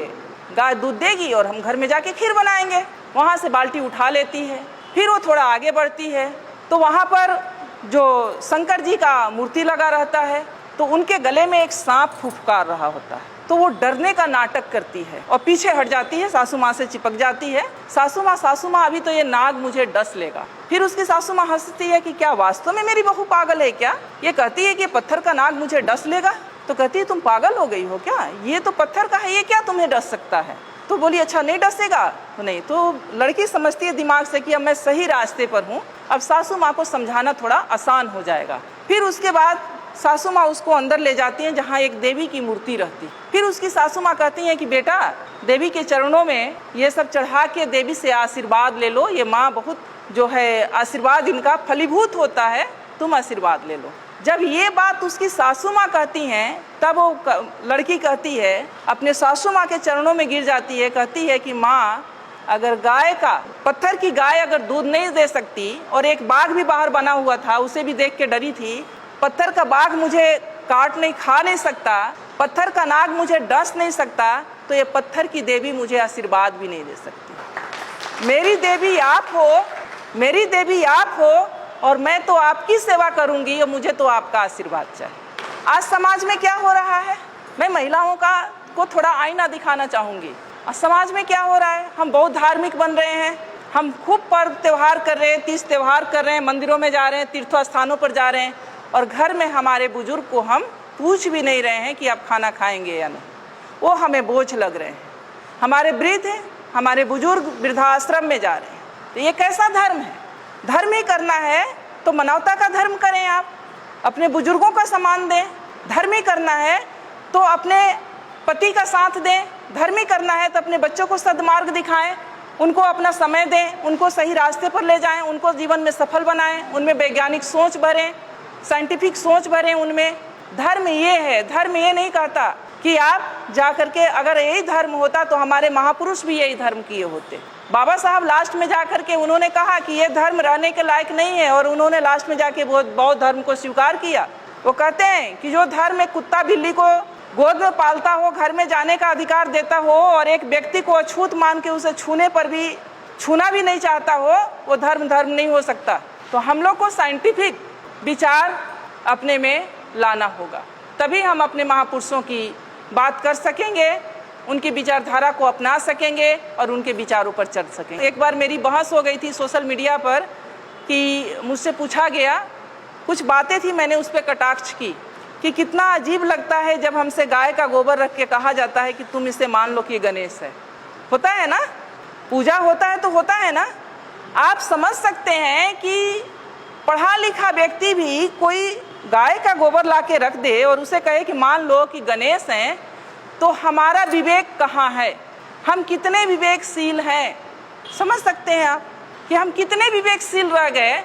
गाय दूध देगी और हम घर में जाके खीर बनाएंगे। वहाँ से बाल्टी उठा लेती है, फिर वो थोड़ा आगे बढ़ती है तो वहाँ पर जो शंकर जी का मूर्ति लगा रहता है तो उनके गले में एक सांप फुफकार रहा होता है। तो वो डरने का नाटक करती है और पीछे हट जाती है, सासू माँ से चिपक जाती है। सासू माँ अभी तो ये नाग मुझे डस लेगा। फिर उसकी सासू माँ हंसती है कि क्या वास्तव में मेरी बहू पागल है क्या? ये कहती है कि पत्थर का नाग मुझे डस लेगा। तो कहती है तुम पागल हो गई हो क्या? ये तो पत्थर का है, ये क्या तुम्हें डस सकता है? तो बोली अच्छा नहीं डसेगा तो नहीं। तो लड़की समझती है दिमाग से कि अब मैं सही रास्ते पर हूँ, अब सासू माँ को समझाना थोड़ा आसान हो जाएगा। फिर उसके बाद सासू माँ उसको अंदर ले जाती हैं जहाँ एक देवी की मूर्ति रहती। फिर उसकी सासू माँ कहती हैं कि बेटा देवी के चरणों में ये सब चढ़ा के देवी से आशीर्वाद ले लो, ये माँ बहुत जो है आशीर्वाद इनका फलीभूत होता है, तुम आशीर्वाद ले लो। जब ये बात उसकी सासू माँ कहती हैं तब वो लड़की कहती है, अपने सासू माँ के चरणों में गिर जाती है, कहती है कि माँ अगर गाय का, पत्थर की गाय अगर दूध नहीं दे सकती और एक बाघ भी बाहर बना हुआ था उसे भी देख के डरी थी, पत्थर का बाघ मुझे काट नहीं खा नहीं सकता, पत्थर का नाग मुझे डस नहीं सकता, तो ये पत्थर की देवी मुझे आशीर्वाद भी नहीं दे सकती। मेरी देवी आप हो, मेरी देवी आप हो और मैं तो आपकी सेवा करूंगी और मुझे तो आपका आशीर्वाद चाहिए। आज समाज में क्या हो रहा है, मैं महिलाओं को थोड़ा आईना दिखाना चाहूंगी। आज समाज में क्या हो रहा है, हम बहुत धार्मिक बन रहे हैं, हम खूब पर्व त्यौहार कर रहे हैं, तीज त्यौहार कर रहे हैं, मंदिरों में जा रहे हैं, तीर्थ स्थानों पर जा रहे हैं और घर में हमारे बुजुर्ग को हम पूछ भी नहीं रहे हैं कि आप खाना खाएंगे या नहीं, वो हमें बोझ लग रहे हैं। हमारे वृद्ध हैं, हमारे बुजुर्ग वृद्धाश्रम में जा रहे हैं, तो ये कैसा धर्म है? धर्म ही करना है तो मानवता का धर्म करें, आप अपने बुजुर्गों का सम्मान दें। धर्म ही करना है तो अपने पति का साथ दें। धर्म ही करना है तो अपने बच्चों को सद्मार्ग दिखाएं, उनको अपना समय दें, उनको सही रास्ते पर ले जाएं, उनको जीवन में सफल बनाएं, उनमें वैज्ञानिक सोच भरें, साइंटिफिक सोच भरें उनमें। धर्म ये है, धर्म ये नहीं कहता कि आप जा करके, अगर यही धर्म होता तो हमारे महापुरुष भी यही धर्म किए होते। बाबा साहब लास्ट में जा करके उन्होंने कहा कि ये धर्म रहने के लायक नहीं है और उन्होंने लास्ट में जाके बौद्ध धर्म को स्वीकार किया। वो कहते हैं कि जो धर्म एक कुत्ता बिल्ली को गोद में पालता हो, घर में जाने का अधिकार देता हो और एक व्यक्ति को अछूत मान के उसे छूने पर भी छूना भी नहीं चाहता हो, वो धर्म नहीं हो सकता। तो हम लोग को साइंटिफिक विचार अपने में लाना होगा, तभी हम अपने महापुरुषों की बात कर सकेंगे, उनकी विचारधारा को अपना सकेंगे और उनके विचारों पर चल सकेंगे। एक बार मेरी बहस हो गई थी सोशल मीडिया पर कि मुझसे पूछा गया, कुछ बातें थी, मैंने उस पर कटाक्ष की कि कितना अजीब लगता है जब हमसे गाय का गोबर रख के कहा जाता है कि तुम इसे मान लो कि गणेश है। होता है ना, पूजा होता है तो होता है ना। आप समझ सकते हैं कि पढ़ा लिखा व्यक्ति भी कोई गाय का गोबर ला के रख दे और उसे कहे कि मान लो कि गणेश हैं, तो हमारा विवेक कहाँ है? हम कितने विवेकशील हैं? समझ सकते हैं आप कि हम कितने विवेकशील रह गए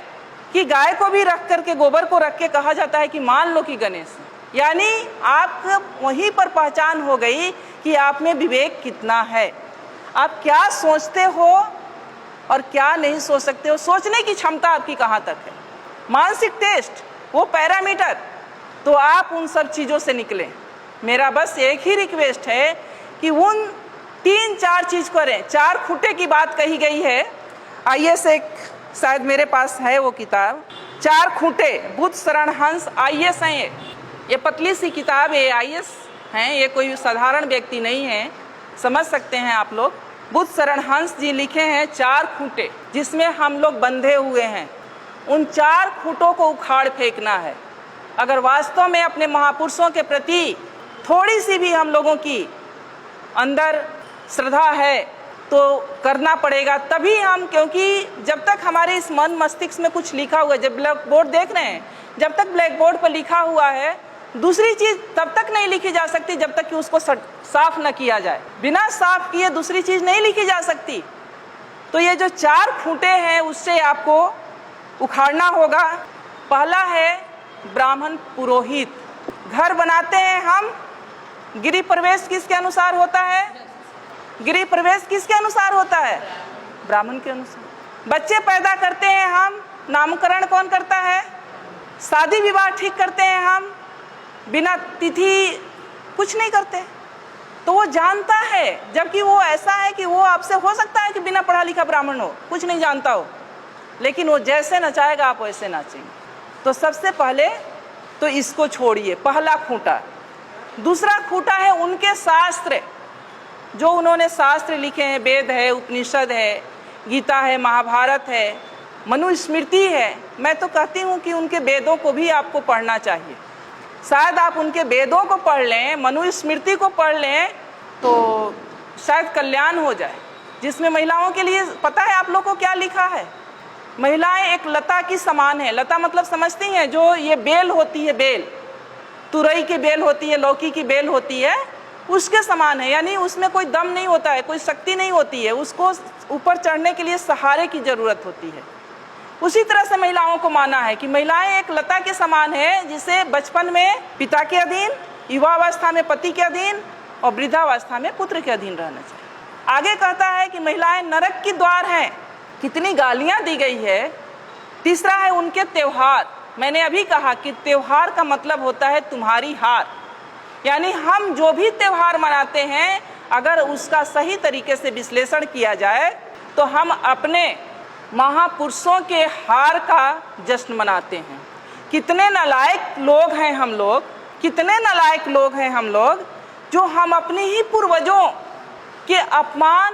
कि गाय को भी रख करके, गोबर को रख के कहा जाता है कि मान लो कि गणेश है। यानी आप वहीं पर पहचान हो गई कि आप में विवेक कितना है, आप क्या सोचते हो और क्या नहीं सोच सकते हो, सोचने की क्षमता आपकी कहाँ तक है। मानसिक टेस्ट, वो पैरामीटर, तो आप उन सब चीज़ों से निकलें। मेरा बस एक ही रिक्वेस्ट है कि उन 3-4 चीज़ करें। 4 खूंटे की बात कही गई है, IAS एक शायद मेरे पास है वो किताब, 4 खूंटे, बुद्ध शरण हंस IAS हैं। ये पतली सी किताब है, IAS हैं, ये कोई साधारण व्यक्ति नहीं है, समझ सकते हैं आप लोग। बुद्ध शरण हंस जी लिखे हैं 4 खूंटे, जिसमें हम लोग बंधे हुए हैं। उन 4 खूंटों को उखाड़ फेंकना है। अगर वास्तव में अपने महापुरुषों के प्रति थोड़ी सी भी हम लोगों की अंदर श्रद्धा है तो करना पड़ेगा, तभी हम, क्योंकि जब तक हमारे इस मन मस्तिष्क में कुछ लिखा हुआ है, जब ब्लैक बोर्ड देख रहे हैं, जब तक ब्लैक बोर्ड पर लिखा हुआ है, दूसरी चीज़ तब तक नहीं लिखी जा सकती जब तक कि उसको साफ न किया जाए। बिना साफ किए दूसरी चीज़ नहीं लिखी जा सकती। तो ये जो 4 खूंटे हैं उससे आपको उखाड़ना होगा। पहला है ब्राह्मण पुरोहित। घर बनाते हैं हम, गृह प्रवेश किसके अनुसार होता है? गृह प्रवेश किसके अनुसार होता है? ब्राह्मण के अनुसार। बच्चे पैदा करते हैं हम, नामकरण कौन करता है? शादी विवाह ठीक करते हैं हम, बिना तिथि कुछ नहीं करते। तो वो जानता है, जबकि वो ऐसा है कि वो आपसे हो सकता है कि बिना पढ़ा लिखा ब्राह्मण हो, कुछ नहीं जानता हो, लेकिन वो जैसे नचाएगा आप वैसे नाचेंगे। तो सबसे पहले तो इसको छोड़िए, पहला खूंटा। दूसरा खूंटा है उनके शास्त्र, जो उन्होंने शास्त्र लिखे हैं, वेद है, उपनिषद है, गीता है, महाभारत है, मनुस्मृति है। मैं तो कहती हूँ कि उनके वेदों को भी आपको पढ़ना चाहिए। शायद आप उनके वेदों को पढ़ लें, मनुस्मृति को पढ़ लें, तो शायद कल्याण हो जाए। जिसमें महिलाओं के लिए पता है आप लोग को क्या लिखा है? महिलाएं एक लता की समान है। लता मतलब समझती हैं, जो ये बेल होती है, बेल, तुरई की बेल होती है, लौकी की बेल होती है, उसके समान है। यानी उसमें कोई दम नहीं होता है, कोई शक्ति नहीं होती है, उसको ऊपर चढ़ने के लिए सहारे की जरूरत होती है। उसी तरह से महिलाओं को माना है कि महिलाएं एक लता के समान है, जिसे बचपन में पिता के अधीन, युवावस्था में पति के अधीन और वृद्धावस्था में पुत्र के अधीन रहना चाहिए। आगे कहता है कि महिलाएं नरक की द्वार हैं। कितनी गालियां दी गई है। तीसरा है उनके त्योहार। मैंने अभी कहा कि त्योहार का मतलब होता है तुम्हारी हार। यानी हम जो भी त्योहार मनाते हैं, अगर उसका सही तरीके से विश्लेषण किया जाए तो हम अपने महापुरुषों के हार का जश्न मनाते हैं। कितने नालायक लोग हैं हम लोग, कितने नालायक लोग हैं हम लोग, जो हम अपने ही पूर्वजों के अपमान,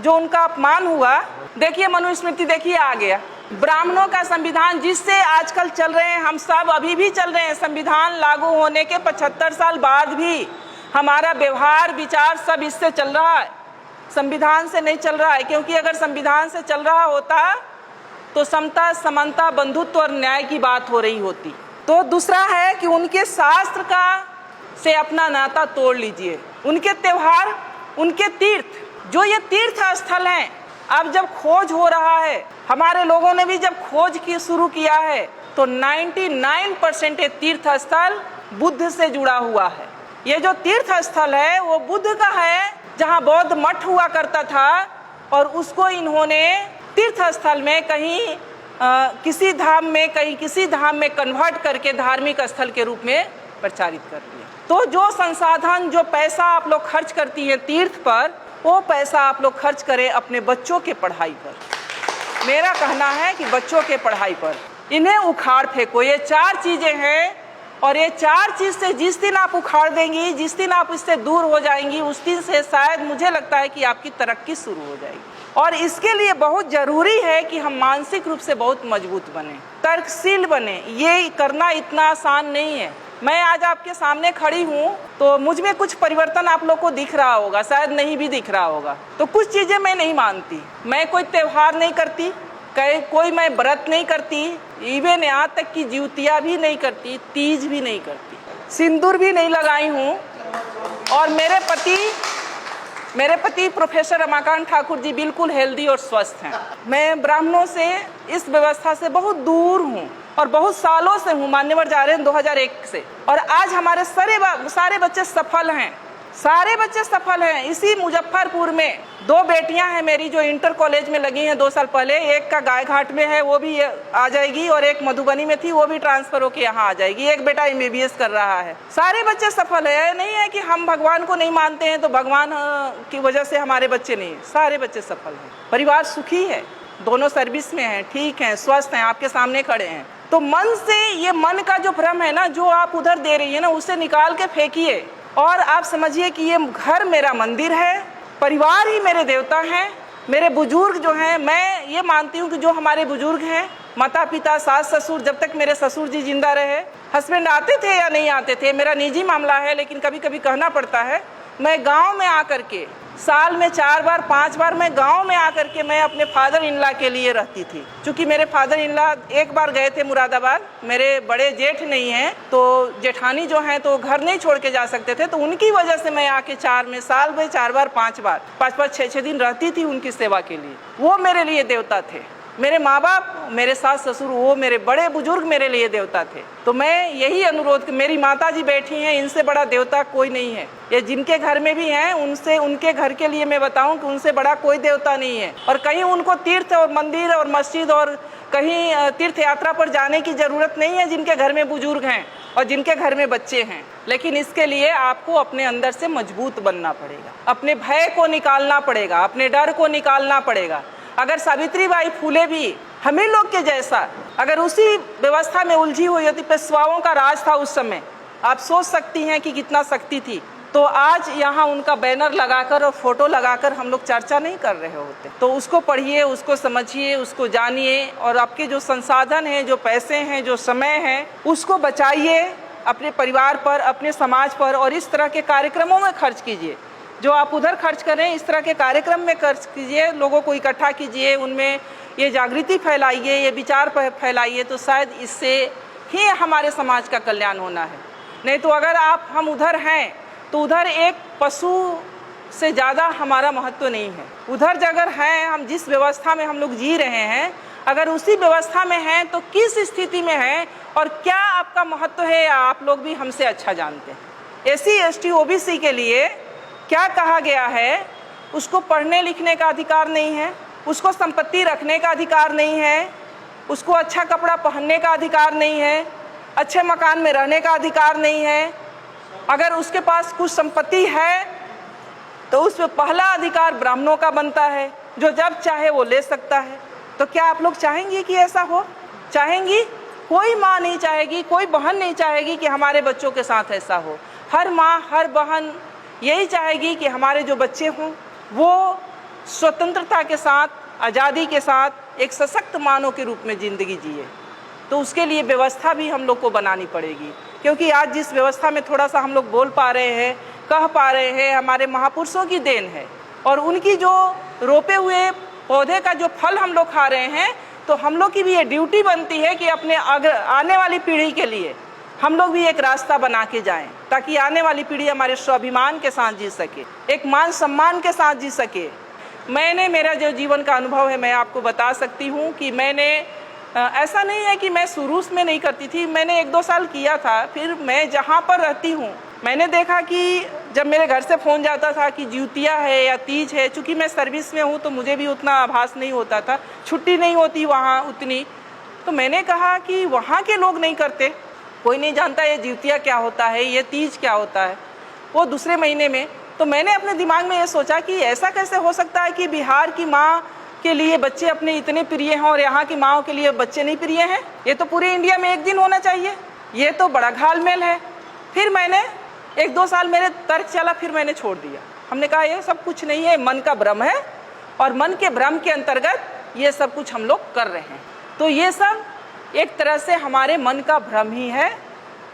जो उनका अपमान हुआ। देखिए मनुस्मृति, देखिए आ गया ब्राह्मणों का संविधान, जिससे आजकल चल रहे हैं हम सब, अभी भी चल रहे हैं। संविधान लागू होने के 75 साल बाद भी हमारा व्यवहार विचार सब इससे चल रहा है, संविधान से नहीं चल रहा है। क्योंकि अगर संविधान से चल रहा होता तो समता, समानता, बंधुत्व और न्याय की बात हो रही होती। तो दूसरा है कि उनके शास्त्र का से अपना नाता तोड़ लीजिए। उनके त्योहार, उनके तीर्थ, जो ये तीर्थ स्थल हैं, अब जब खोज हो रहा है, हमारे लोगों ने भी जब खोज की शुरू किया है, तो 99% ये तीर्थ स्थल बुद्ध से जुड़ा हुआ है। ये जो तीर्थ स्थल है वो बुद्ध का है, जहाँ बौद्ध मठ हुआ करता था, और उसको इन्होंने तीर्थ स्थल में कहीं किसी धाम में, कहीं किसी धाम में कन्वर्ट करके धार्मिक स्थल के रूप में प्रचारित कर दिया। तो जो संसाधन, जो पैसा आप लोग खर्च करती हैं तीर्थ पर, वो पैसा आप लोग खर्च करें अपने बच्चों के पढ़ाई पर। मेरा कहना है कि बच्चों के पढ़ाई पर इन्हें उखाड़ फेंको। ये 4 चीजें हैं, और ये 4 चीज से जिस दिन आप उखाड़ देंगी, जिस दिन आप इससे दूर हो जाएंगी, उस दिन से शायद मुझे लगता है कि आपकी तरक्की शुरू हो जाएगी। और इसके लिए बहुत जरूरी है कि हम मानसिक रूप से बहुत मजबूत बने, तर्कशील बने। ये करना इतना आसान नहीं है। मैं आज आपके सामने खड़ी हूँ तो मुझ में कुछ परिवर्तन आप लोग को दिख रहा होगा, शायद नहीं भी दिख रहा होगा। तो कुछ चीजें मैं नहीं मानती, मैं कोई त्योहार नहीं करती, कोई मैं व्रत नहीं करती, इवन यहाँ तक कि जिउतिया भी नहीं करती, तीज भी नहीं करती, सिंदूर भी नहीं लगाई हूँ। और मेरे पति प्रोफेसर रमाकांत ठाकुर जी बिल्कुल हेल्दी और स्वस्थ हैं। मैं ब्राह्मणों से, इस व्यवस्था से बहुत दूर हूँ और बहुत सालों से हूँ। मान्यवर जा रहे हैं 2001 से, और आज हमारे सारे बच्चे सफल हैं, सारे बच्चे सफल हैं। इसी मुजफ्फरपुर में 2 बेटियां हैं मेरी जो इंटर कॉलेज में लगी हैं 2 साल पहले। एक का गायघाट में है, वो भी आ जाएगी, और एक मधुबनी में थी, वो भी ट्रांसफर होके यहाँ आ जाएगी। एक बेटा MBBS कर रहा है। सारे बच्चे सफल है। नहीं है कि हम भगवान को नहीं मानते हैं तो भगवान की वजह से हमारे बच्चे नहीं, सारे बच्चे सफल हैं। परिवार सुखी है, दोनों सर्विस में हैं, ठीक हैं, स्वस्थ हैं, आपके सामने खड़े हैं। तो मन से, ये मन का जो भ्रम है ना, जो आप उधर दे रही है ना, उसे निकाल के फेंकिए और आप समझिए कि ये घर मेरा मंदिर है, परिवार ही मेरे देवता हैं। मेरे बुजुर्ग जो हैं, मैं ये मानती हूँ कि जो हमारे बुजुर्ग हैं, माता पिता, सास ससुर, जब तक मेरे ससुर जी जिंदा रहे, हस्बैंड आते थे या नहीं आते थे, मेरा निजी मामला है, लेकिन कभी कभी कहना पड़ता है। मैं गांव में आकर के, साल में 4 बार 5 बार मैं गांव में आकर के मैं अपने फादर इन लॉ के लिए रहती थी। क्योंकि मेरे फादर इन लॉ एक बार गए थे मुरादाबाद, मेरे बड़े जेठ नहीं हैं, तो जेठानी जो हैं तो घर नहीं छोड़ के जा सकते थे, तो उनकी वजह से मैं आके साल में 4 बार 5 बार 5-5 6-6 दिन रहती थी उनकी सेवा के लिए। वो मेरे लिए देवता थे। मेरे माँ बाप, मेरे सास ससुर, वो मेरे बड़े बुजुर्ग मेरे लिए देवता थे। तो मैं यही अनुरोध, मेरी माता जी बैठी हैं, इनसे बड़ा देवता कोई नहीं है। ये जिनके घर में भी हैं, उनसे, उनके घर के लिए मैं बताऊं कि उनसे बड़ा कोई देवता नहीं है। और कहीं उनको तीर्थ और मंदिर और मस्जिद और कहीं तीर्थ यात्रा पर जाने की जरूरत नहीं है जिनके घर में बुजुर्ग हैं और जिनके घर में बच्चे हैं। लेकिन इसके लिए आपको अपने अंदर से मजबूत बनना पड़ेगा, अपने भय को निकालना पड़ेगा, अपने डर को निकालना पड़ेगा। अगर सावित्रीबाई फुले भी हमें लोग के जैसा अगर उसी व्यवस्था में उलझी हुई होती, पेशवाओं का राज था उस समय, आप सोच सकती हैं कि कितना शक्ति थी, तो आज यहाँ उनका बैनर लगाकर और फोटो लगाकर हम लोग चर्चा नहीं कर रहे होते। तो उसको पढ़िए, उसको समझिए, उसको जानिए और आपके जो संसाधन हैं, जो पैसे हैं, जो समय है, उसको बचाइए अपने परिवार पर, अपने समाज पर, और इस तरह के कार्यक्रमों में खर्च कीजिए। जो आप उधर खर्च करें, इस तरह के कार्यक्रम में खर्च कीजिए, लोगों को इकट्ठा कीजिए, उनमें ये जागृति फैलाइए, ये विचार फैलाइए, तो शायद इससे ही हमारे समाज का कल्याण होना है। नहीं तो अगर हम उधर हैं तो उधर एक पशु से ज़्यादा हमारा महत्व नहीं है। उधर अगर हैं, हम जिस व्यवस्था में हम लोग जी रहे हैं, अगर उसी व्यवस्था में हैं तो किस स्थिति में हैं और क्या आपका महत्व है, आप लोग भी हमसे अच्छा जानते हैं। SC ST OBC के लिए क्या कहा गया है, उसको पढ़ने लिखने का अधिकार नहीं है, उसको संपत्ति रखने का अधिकार नहीं है, उसको अच्छा कपड़ा पहनने का अधिकार नहीं है, अच्छे मकान में रहने का अधिकार नहीं है। अगर उसके पास कुछ संपत्ति है तो उस पर पहला अधिकार ब्राह्मणों का बनता है, जो जब चाहे वो ले सकता है। तो क्या आप लोग चाहेंगे कि ऐसा हो? चाहेंगी? कोई माँ नहीं चाहेगी, कोई बहन नहीं चाहेगी कि हमारे बच्चों के साथ ऐसा हो। हर माँ, हर बहन यही चाहेगी कि हमारे जो बच्चे हों वो स्वतंत्रता के साथ, आज़ादी के साथ एक सशक्त मानव के रूप में ज़िंदगी जिए। तो उसके लिए व्यवस्था भी हम लोग को बनानी पड़ेगी, क्योंकि आज जिस व्यवस्था में थोड़ा सा हम लोग बोल पा रहे हैं, कह पा रहे हैं, हमारे महापुरुषों की देन है। और उनकी जो रोपे हुए पौधे का जो फल हम लोग खा रहे हैं, तो हम लोग की भी ये ड्यूटी बनती है कि अपने आने वाली पीढ़ी के लिए हम लोग भी एक रास्ता बना के जाएं, ताकि आने वाली पीढ़ी हमारे स्वाभिमान के साथ जी सके, एक मान सम्मान के साथ जी सके। मेरा जो जीवन का अनुभव है, मैं आपको बता सकती हूँ कि मैंने ऐसा नहीं है कि मैं शुरू में नहीं करती थी, मैंने 1-2 साल किया था। फिर मैं जहाँ पर रहती हूँ, मैंने देखा कि जब मेरे घर से फ़ोन जाता था कि ज्योतिया है या तीज है, चूँकि मैं सर्विस में हूँ तो मुझे भी उतना आभास नहीं होता था, छुट्टी नहीं होती वहाँ उतनी। तो मैंने कहा कि वहाँ के लोग नहीं करते, कोई नहीं जानता ये ज्योतिया क्या होता है, ये तीज क्या होता है, वो दूसरे महीने में। तो मैंने अपने दिमाग में ये सोचा कि ऐसा कैसे हो सकता है कि बिहार की माँ के लिए बच्चे अपने इतने प्रिय हैं और यहाँ की माँओं के लिए बच्चे नहीं प्रिय हैं। ये तो पूरे इंडिया में एक दिन होना चाहिए, ये तो बड़ा घालमेल है। फिर मैंने 1-2 साल मेरे तर्क चला, फिर मैंने छोड़ दिया। हमने कहा ये सब कुछ नहीं है, मन का भ्रम है, और मन के भ्रम के अंतर्गत ये सब कुछ हम लोग कर रहे हैं। तो ये सब एक तरह से हमारे मन का भ्रम ही है,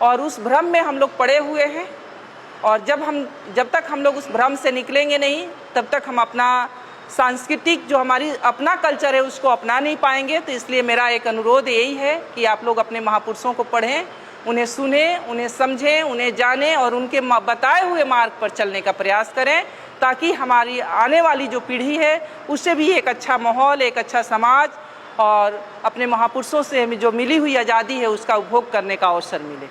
और उस भ्रम में हम लोग पड़े हुए हैं। और जब तक हम लोग उस भ्रम से निकलेंगे नहीं, तब तक हम अपना सांस्कृतिक जो हमारी अपना कल्चर है उसको अपना नहीं पाएंगे। तो इसलिए मेरा एक अनुरोध यही है कि आप लोग अपने महापुरुषों को पढ़ें, उन्हें सुने, उन्हें समझें, उन्हें जानें और उनके बताए हुए मार्ग पर चलने का प्रयास करें, ताकि हमारी आने वाली जो पीढ़ी है उससे भी एक अच्छा माहौल, एक अच्छा समाज और अपने महापुरुषों से जो मिली हुई आज़ादी है उसका उपभोग करने का अवसर मिले।